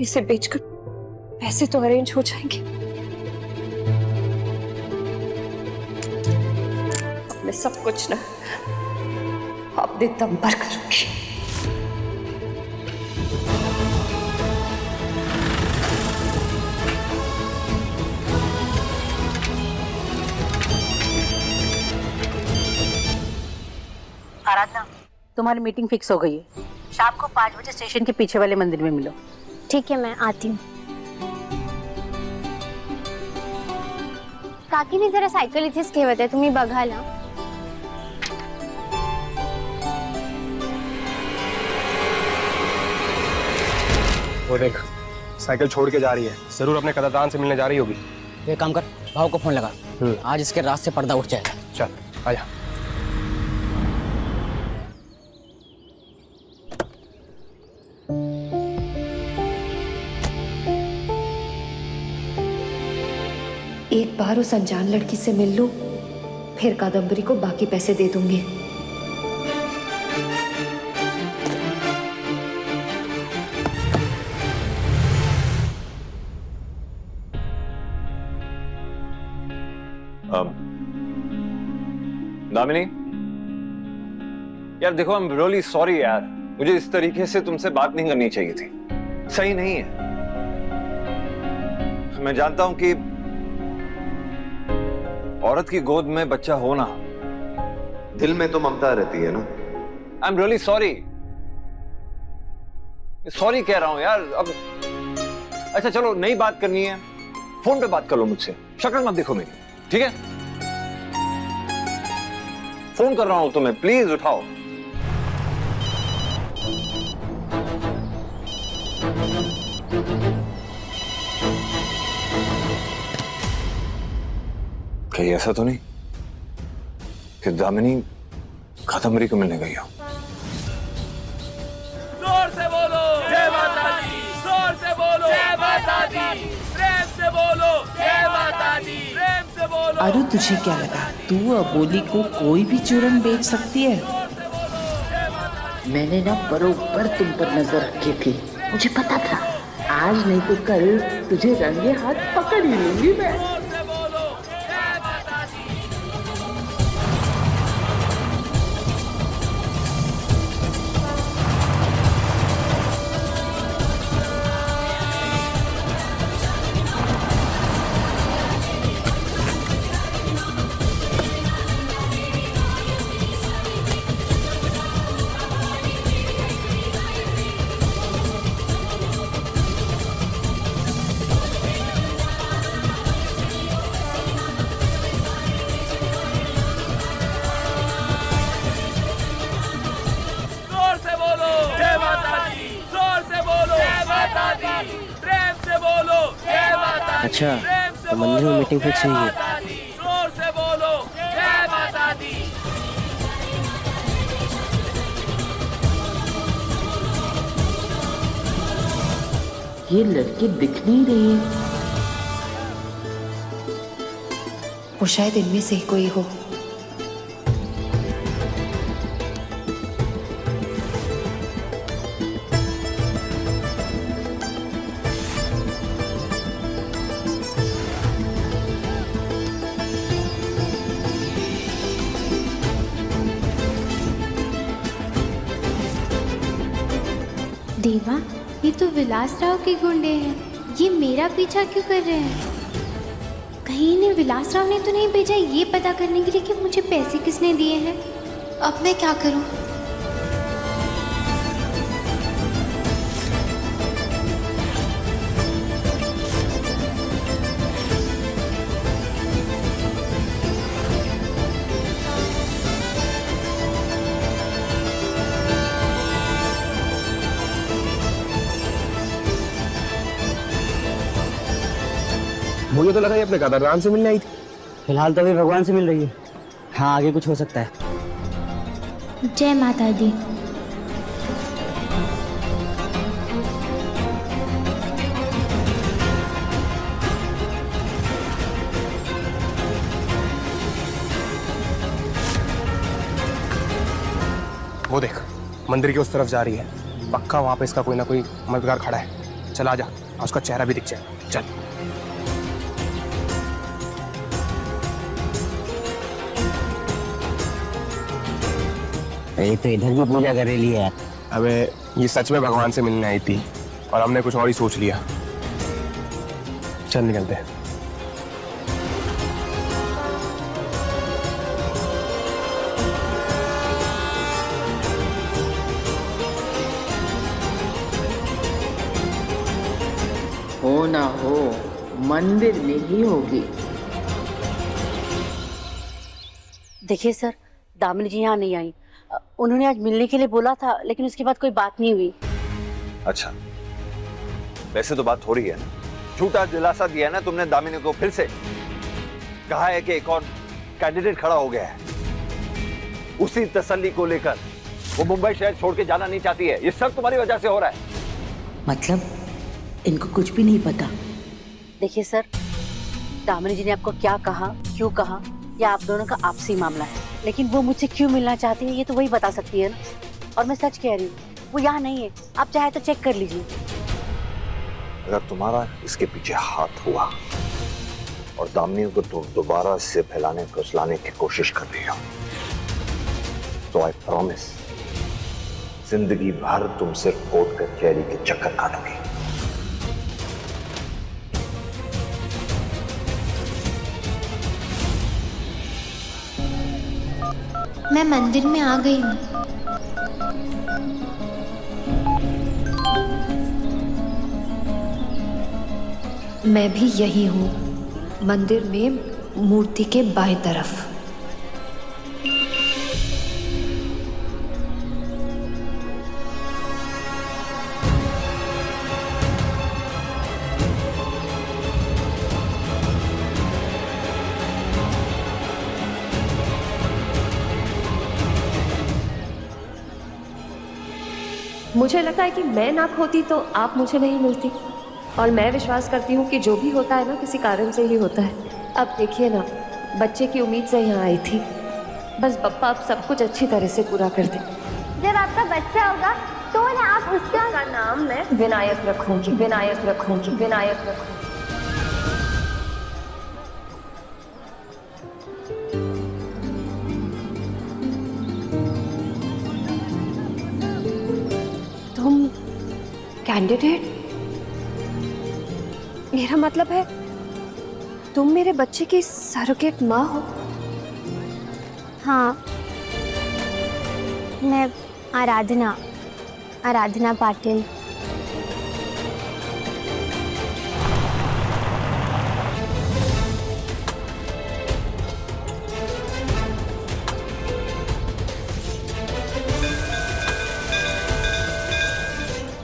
इसे बेचकर पैसे तो अरेंज हो जाएंगे। मैं सब कुछ ना अपने दम पर करूंगी। आराधना, तुम्हारी मीटिंग फिक्स हो गई है। शाम को 5 बजे स्टेशन के पीछे वाले मंदिर में मिलो। ठीक है, मैं आती हूँ। काकीने जरा सायकल इथेच ठेवत आहे, तुम्ही बघा ना। वो देख, साइकिल छोड़ के जा रही है। जरूर अपने कदरदान से मिलने जा रही होगी। एक काम कर, भाव को फोन लगा। आज इसके रात से पर्दा उठ जाएगा। चल आजा। एक बार उस अनजान लड़की से मिल लूं, फिर कादम्बरी को बाकी पैसे दे दूंगी। दामिनी, यार देखो, आई एम रियली सॉरी यार। मुझे इस तरीके से तुमसे बात नहीं करनी चाहिए थी। सही नहीं है। मैं जानता हूं कि औरत की गोद में बच्चा होना, दिल में तो ममता रहती है ना। I am really sorry, sorry कह रहा हूं यार। अब अच्छा चलो, नई बात करनी है, फोन पे बात कर लो मुझसे, शक्ल मत देखो मेरी, ठीक है? फोन कर रहा हूं तुम्हें, प्लीज उठाओ। कहीं ऐसा तो नहीं कि दामिनी कादम्बरी को मिलने गई हो? जोर से बोलो जय माता दी, जोर से बोलो जय माता दी, प्रेम से बोलो जय माता दी, प्रेम से बोलो। अरु तुझे क्या लगा तू अबोली को कोई भी चूरन बेच सकती है? मैंने ना बरोबर तुम पर नजर रखी थी, मुझे पता था आज नहीं तो कल तुझे रंगे हाथ पकड़ ही लूंगी मैं। अच्छा, तो मंदिर में मीटिंग फिक्स हुई है। जोर से बोलो जय माता दी। ये लड़की दिख नहीं रही है, वो शायद इनमें से ही कोई हो। देवा, ये तो विलास राव के गुंडे हैं। ये मेरा पीछा क्यों कर रहे हैं? कहीं इन्हें विलास राव ने तो नहीं भेजा ये पता करने के लिए कि मुझे पैसे किसने दिए हैं। अब मैं क्या करूं? मुझे तो लगा ये अपने कदरदान से मिलने आई थी। फिलहाल तो अभी भगवान से मिल रही है। हाँ, आगे कुछ हो सकता है। जय माता दी। वो देख, मंदिर की उस तरफ जा रही है, पक्का वहां पे इसका कोई ना कोई मददगार खड़ा है। चल आजा, उसका चेहरा भी दिख जाए। चल। ये तो इधर भी पूजा कर रही है। अबे ये सच में भगवान से मिलने आई थी और हमने कुछ और ही सोच लिया। चल निकलते हैं। हो ना हो मंदिर में ही होगी। देखिए सर, दामिनी जी यहाँ नहीं आई। उन्होंने आज मिलने के लिए बोला था, लेकिन उसके बाद कोई बात नहीं हुई। अच्छा, वैसे तो बात हो रही है ना। झूठा दिलासा दिया ना तुमने दामिनी को, फिर से कहा है कि एक और कैंडिडेट खड़ा हो गया है। उसी तसल्ली को लेकर वो मुंबई शहर छोड़ के जाना नहीं चाहती है। ये सब तुम्हारी वजह से हो रहा है। मतलब इनको कुछ भी नहीं पता। देखिए सर, दामिनी जी ने आपको क्या कहा, क्यों कहा, या आप दोनों का आपसी मामला है, लेकिन वो मुझसे क्यों मिलना चाहती है ये तो वही बता सकती है ना। और मैं सच कह रही हूँ, वो यहाँ नहीं है। आप चाहे तो चेक कर लीजिए। अगर तुम्हारा इसके पीछे हाथ हुआ और दामिनी को तुम दोबारा इससे फैलाने फुसलाने की कोशिश कर रही हो, तो आई प्रॉमिस जिंदगी भर तुम सिर्फ कोर्ट कचहरी के चक्कर काटोगी। मैं मंदिर में आ गई हूँ। मैं भी यही हूँ, मंदिर में मूर्ति के बाएं तरफ। मुझे लगता है कि मैं ना खोती तो आप मुझे नहीं मिलती, और मैं विश्वास करती हूँ कि जो भी होता है ना किसी कारण से ही होता है। अब देखिए ना, बच्चे की उम्मीद से यहाँ आई थी, बस पप्पा आप सब कुछ अच्छी तरह से पूरा कर दे। जब आपका बच्चा होगा तो ना आप उसका नाम मैं विनायक रखूंगी, विनायक रखूंगी, विनायक रखूंगी। तुम कैंडिडेट? मेरा मतलब है तुम मेरे बच्चे की सरोगेट माँ हो? हाँ, मैं आराधना पाटिल।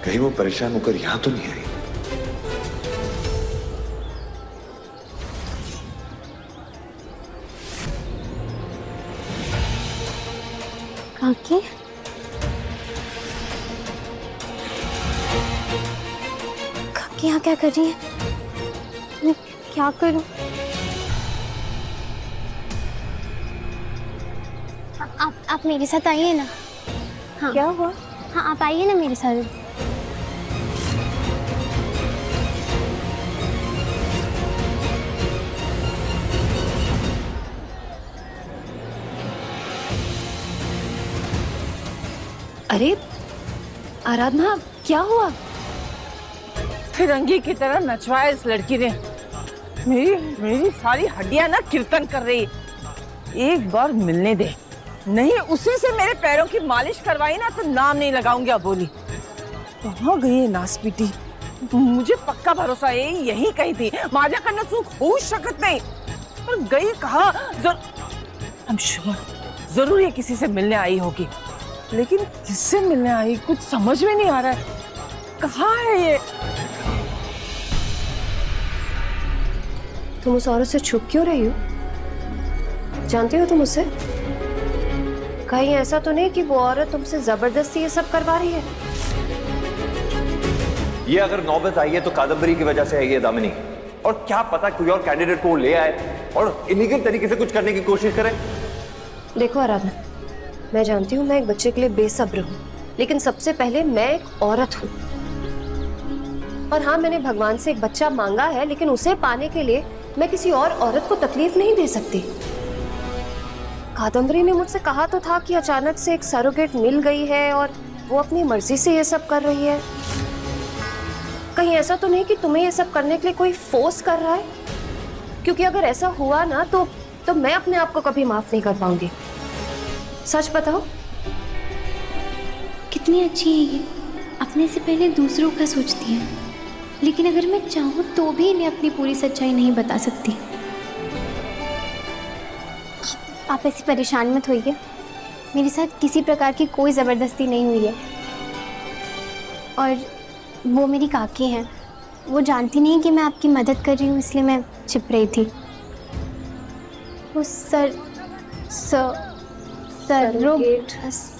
कहीं वो परेशान होकर यहां तो नहीं आई? काकी, काकी यहाँ क्या कर रही है? मैं क्या करूं? आप मेरे साथ आइए ना। हाँ, क्या हुआ? हाँ, आप आइए ना मेरे साथ। अरे आराधना, क्या हुआ? फिरंगी की तरह नचवाया इस लड़की ने। मेरी सारी हड्डियां ना कीर्तन कर रही। एक बार मिलने दे, नहीं उसी से मेरे पैरों की मालिश करवाई ना तो नाम नहीं लगाऊंगी। अब बोली कहाँ गई है नासपीटी? मुझे पक्का भरोसा है यही कही थी। माझा करना सुख हो शकत नहीं, पर गई कहाँ? I'm sure जरूर ये किसी से मिलने आई होगी, लेकिन किससे मिलने आई कुछ समझ में नहीं आ रहा है। कहाँ है ये? तुम उस औरत से छुप क्यों रही हो? जानती हो तुम उससे? कहीं ऐसा तो नहीं कि वो औरत तुमसे जबरदस्ती ये सब करवा रही है? ये अगर नौबत आई है तो कादम्बरी की वजह से है ये दामिनी, और क्या पता कोई और कैंडिडेट को ले आए और इलीगल तरीके से कुछ करने की कोशिश करे। देखो आराधना, मैं जानती हूँ मैं एक बच्चे के लिए बेसब्र हूँ, लेकिन सबसे पहले मैं एक औरत हूँ। और हाँ, मैंने भगवान से एक बच्चा मांगा है, लेकिन उसे पाने के लिए मैं किसी और औरत को तकलीफ नहीं दे सकती। कादम्बरी ने मुझसे कहा तो था कि अचानक से एक सरोगेट मिल गई है और वो अपनी मर्जी से ये सब कर रही है। कहीं ऐसा तो नहीं कि तुम्हें ये सब करने के लिए कोई फोर्स कर रहा है? क्योंकि अगर ऐसा हुआ ना तो मैं अपने आप को कभी माफ नहीं कर पाऊंगी। सच बताओ। कितनी अच्छी है ये, अपने से पहले दूसरों का सोचती है, लेकिन अगर मैं चाहूँ तो भी इन्हें अपनी पूरी सच्चाई नहीं बता सकती। आप ऐसे परेशान मत होइए, मेरे साथ किसी प्रकार की कोई ज़बरदस्ती नहीं हुई है। और वो मेरी काकी हैं, वो जानती नहीं कि मैं आपकी मदद कर रही हूँ, इसलिए मैं छिप रही थी। वो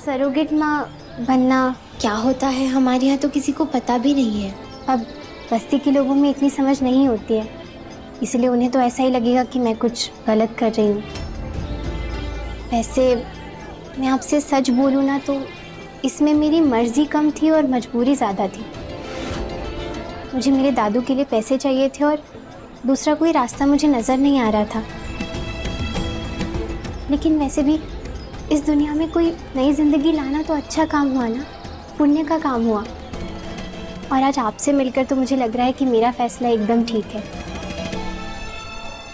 सरोगेट माँ बनना क्या होता है हमारे यहाँ तो किसी को पता भी नहीं है। अब बस्ती के लोगों में इतनी समझ नहीं होती है, इसलिए उन्हें तो ऐसा ही लगेगा कि मैं कुछ गलत कर रही हूँ। वैसे मैं आपसे सच बोलूँ ना तो इसमें मेरी मर्जी कम थी और मजबूरी ज़्यादा थी। मुझे मेरे दादू के लिए पैसे चाहिए थे और दूसरा कोई रास्ता मुझे नज़र नहीं आ रहा था। लेकिन वैसे भी इस दुनिया में कोई नई ज़िंदगी लाना तो अच्छा काम हुआ ना, पुण्य का काम हुआ। और आज आपसे मिलकर तो मुझे लग रहा है कि मेरा फैसला एकदम ठीक है।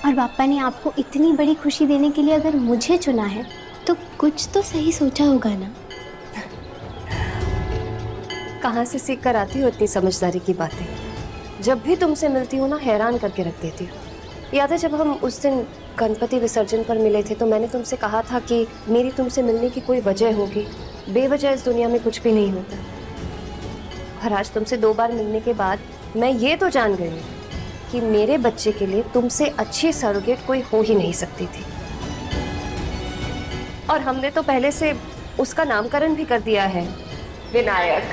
और पापा ने आपको इतनी बड़ी खुशी देने के लिए अगर मुझे चुना है तो कुछ तो सही सोचा होगा ना। कहाँ से सीख कर आती हो इतनी समझदारी की बातें? जब भी तुमसे मिलती हूँ ना हैरान करके रख देती हो। याद है जब हम उस दिन गणपति विसर्जन पर मिले थे तो मैंने तुमसे कहा था कि मेरी तुमसे मिलने की कोई वजह होगी, बेवजह इस दुनिया में कुछ भी नहीं होता। और आज तुमसे 2 बार मिलने के बाद मैं ये तो जान गई हूँ कि मेरे बच्चे के लिए तुमसे अच्छी सरोगेट कोई हो ही नहीं सकती थी। और हमने तो पहले से उसका नामकरण भी कर दिया है, विनायक।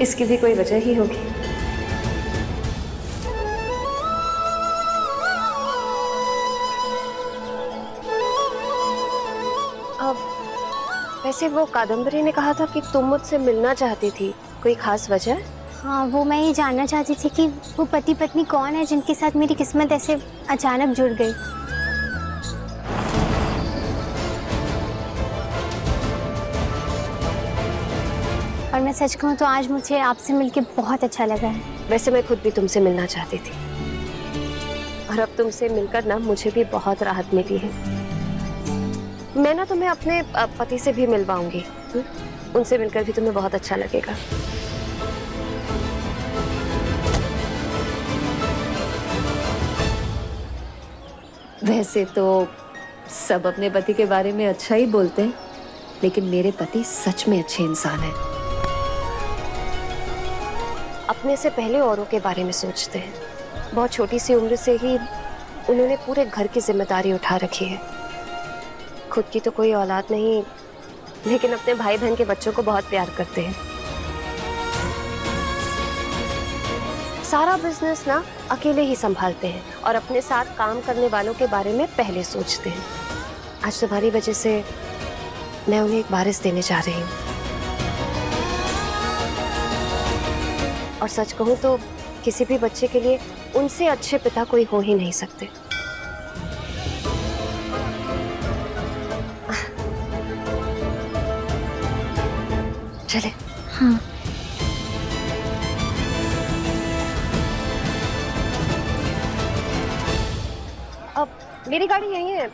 इसकी भी कोई वजह ही होगी। अब वैसे वो कादम्बरी ने कहा था कि तुम मुझसे मिलना चाहती थी, कोई खास वजह? हाँ, वो मैं ये जानना चाहती थी कि वो पति पत्नी कौन है जिनके साथ मेरी किस्मत ऐसे अचानक जुड़ गई। और मैं सच कहूँ तो आज मुझे आपसे मिलके बहुत अच्छा लगा है। वैसे मैं खुद भी तुमसे मिलना चाहती थी और अब तुमसे मिलकर ना मुझे भी बहुत राहत मिली है। मैं ना तुम्हें अपने पति से भी मिलवाऊंगी। उनसे मिलकर भी तुम्हें बहुत अच्छा लगेगा। वैसे तो सब अपने पति के बारे में अच्छा ही बोलते हैं, लेकिन मेरे पति सच में अच्छे इंसान हैं। अपने से पहले औरों के बारे में सोचते हैं। बहुत छोटी सी उम्र से ही उन्होंने पूरे घर की जिम्मेदारी उठा रखी है। खुद की तो कोई औलाद नहीं, लेकिन अपने भाई बहन के बच्चों को बहुत प्यार करते हैं। सारा बिजनेस ना अकेले ही संभालते हैं और अपने साथ काम करने वालों के बारे में पहले सोचते हैं। आज तुम्हारी वजह से मैं उन्हें एक वारिस देने जा रही हूँ। और सच कहूँ तो किसी भी बच्चे के लिए उनसे अच्छे पिता कोई हो ही नहीं सकते। चले। हाँ। अब मेरी गाड़ी यहीं है,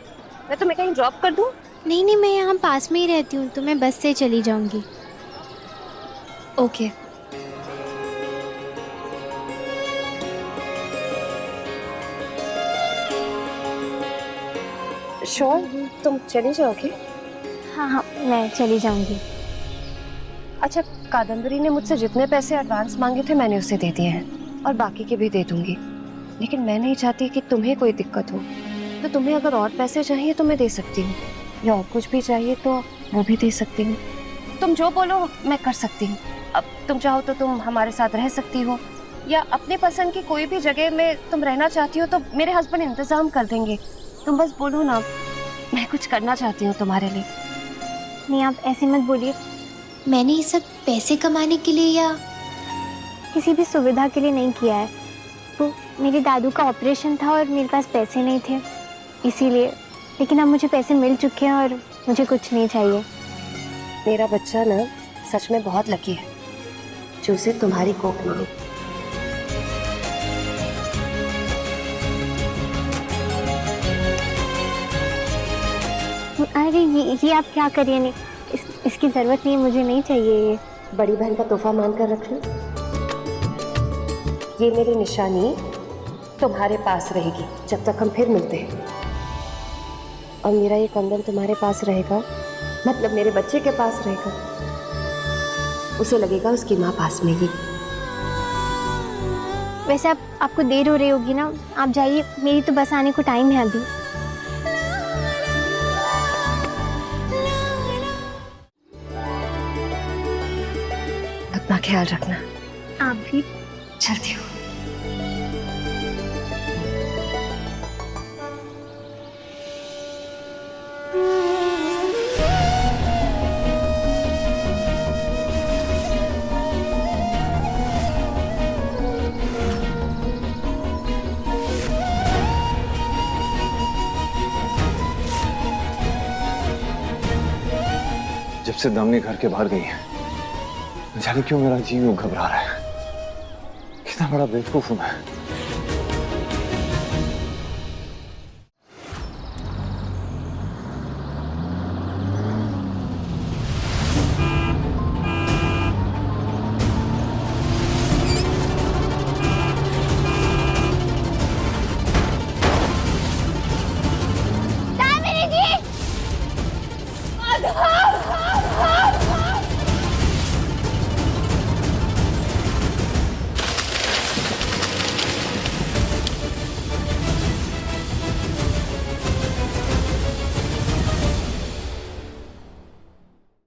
मैं तुम्हें कहीं ड्रॉप कर दूं? नहीं नहीं, मैं यहाँ पास में ही रहती हूँ तो मैं बस से चली जाऊंगी। ओके। श्योर तुम चली जाओगे? हाँ हाँ, मैं चली जाऊंगी। अच्छा, कादम्बरी ने मुझसे जितने पैसे एडवांस मांगे थे मैंने उसे दे दिए हैं और बाकी के भी दे दूंगी। लेकिन मैं नहीं चाहती कि तुम्हें कोई दिक्कत हो, तो तुम्हें अगर और पैसे चाहिए तो मैं दे सकती हूँ, या और कुछ भी चाहिए तो वो भी दे सकती हूँ। तुम जो बोलो मैं कर सकती हूँ। अब तुम चाहो तो तुम हमारे साथ रह सकती हो, या अपने पसंद की कोई भी जगह में तुम रहना चाहती हो तो मेरे हस्बैंड इंतजाम कर देंगे। तुम बस बोलो ना, मैं कुछ करना चाहती हूँ तुम्हारे लिए। नहीं, आप ऐसे मत बोलिए। मैंने ये सब पैसे कमाने के लिए या किसी भी सुविधा के लिए नहीं किया है। तो मेरे दादू का ऑपरेशन था और मेरे पास पैसे नहीं थे, इसीलिए। लेकिन अब मुझे पैसे मिल चुके हैं और मुझे कुछ नहीं चाहिए। मेरा बच्चा ना सच में बहुत लकी है जो उसे तुम्हारी कोख मिली। अरे ये आप क्या करिए? नहीं, इसकी ज़रूरत नहीं, मुझे नहीं चाहिए ये। बड़ी बहन का तोहफा मान कर रख लो। ये मेरी निशानी तुम्हारे पास रहेगी जब तक हम फिर मिलते हैं। और मेरा ये कंगन तुम्हारे पास रहेगा, मतलब मेरे बच्चे के पास रहेगा। उसे लगेगा उसकी माँ पास में ही। वैसे आपको देर हो रही होगी ना, आप जाइए, मेरी तो बस आने को टाइम है अभी। अपना ख्याल रखना। आप भी। चलती हूँ। जब से दामिनी घर के बाहर गई है, जाने क्यों मेरा जीव घबरा रहा है। कितना बड़ा बेवकूफ हूं मैं।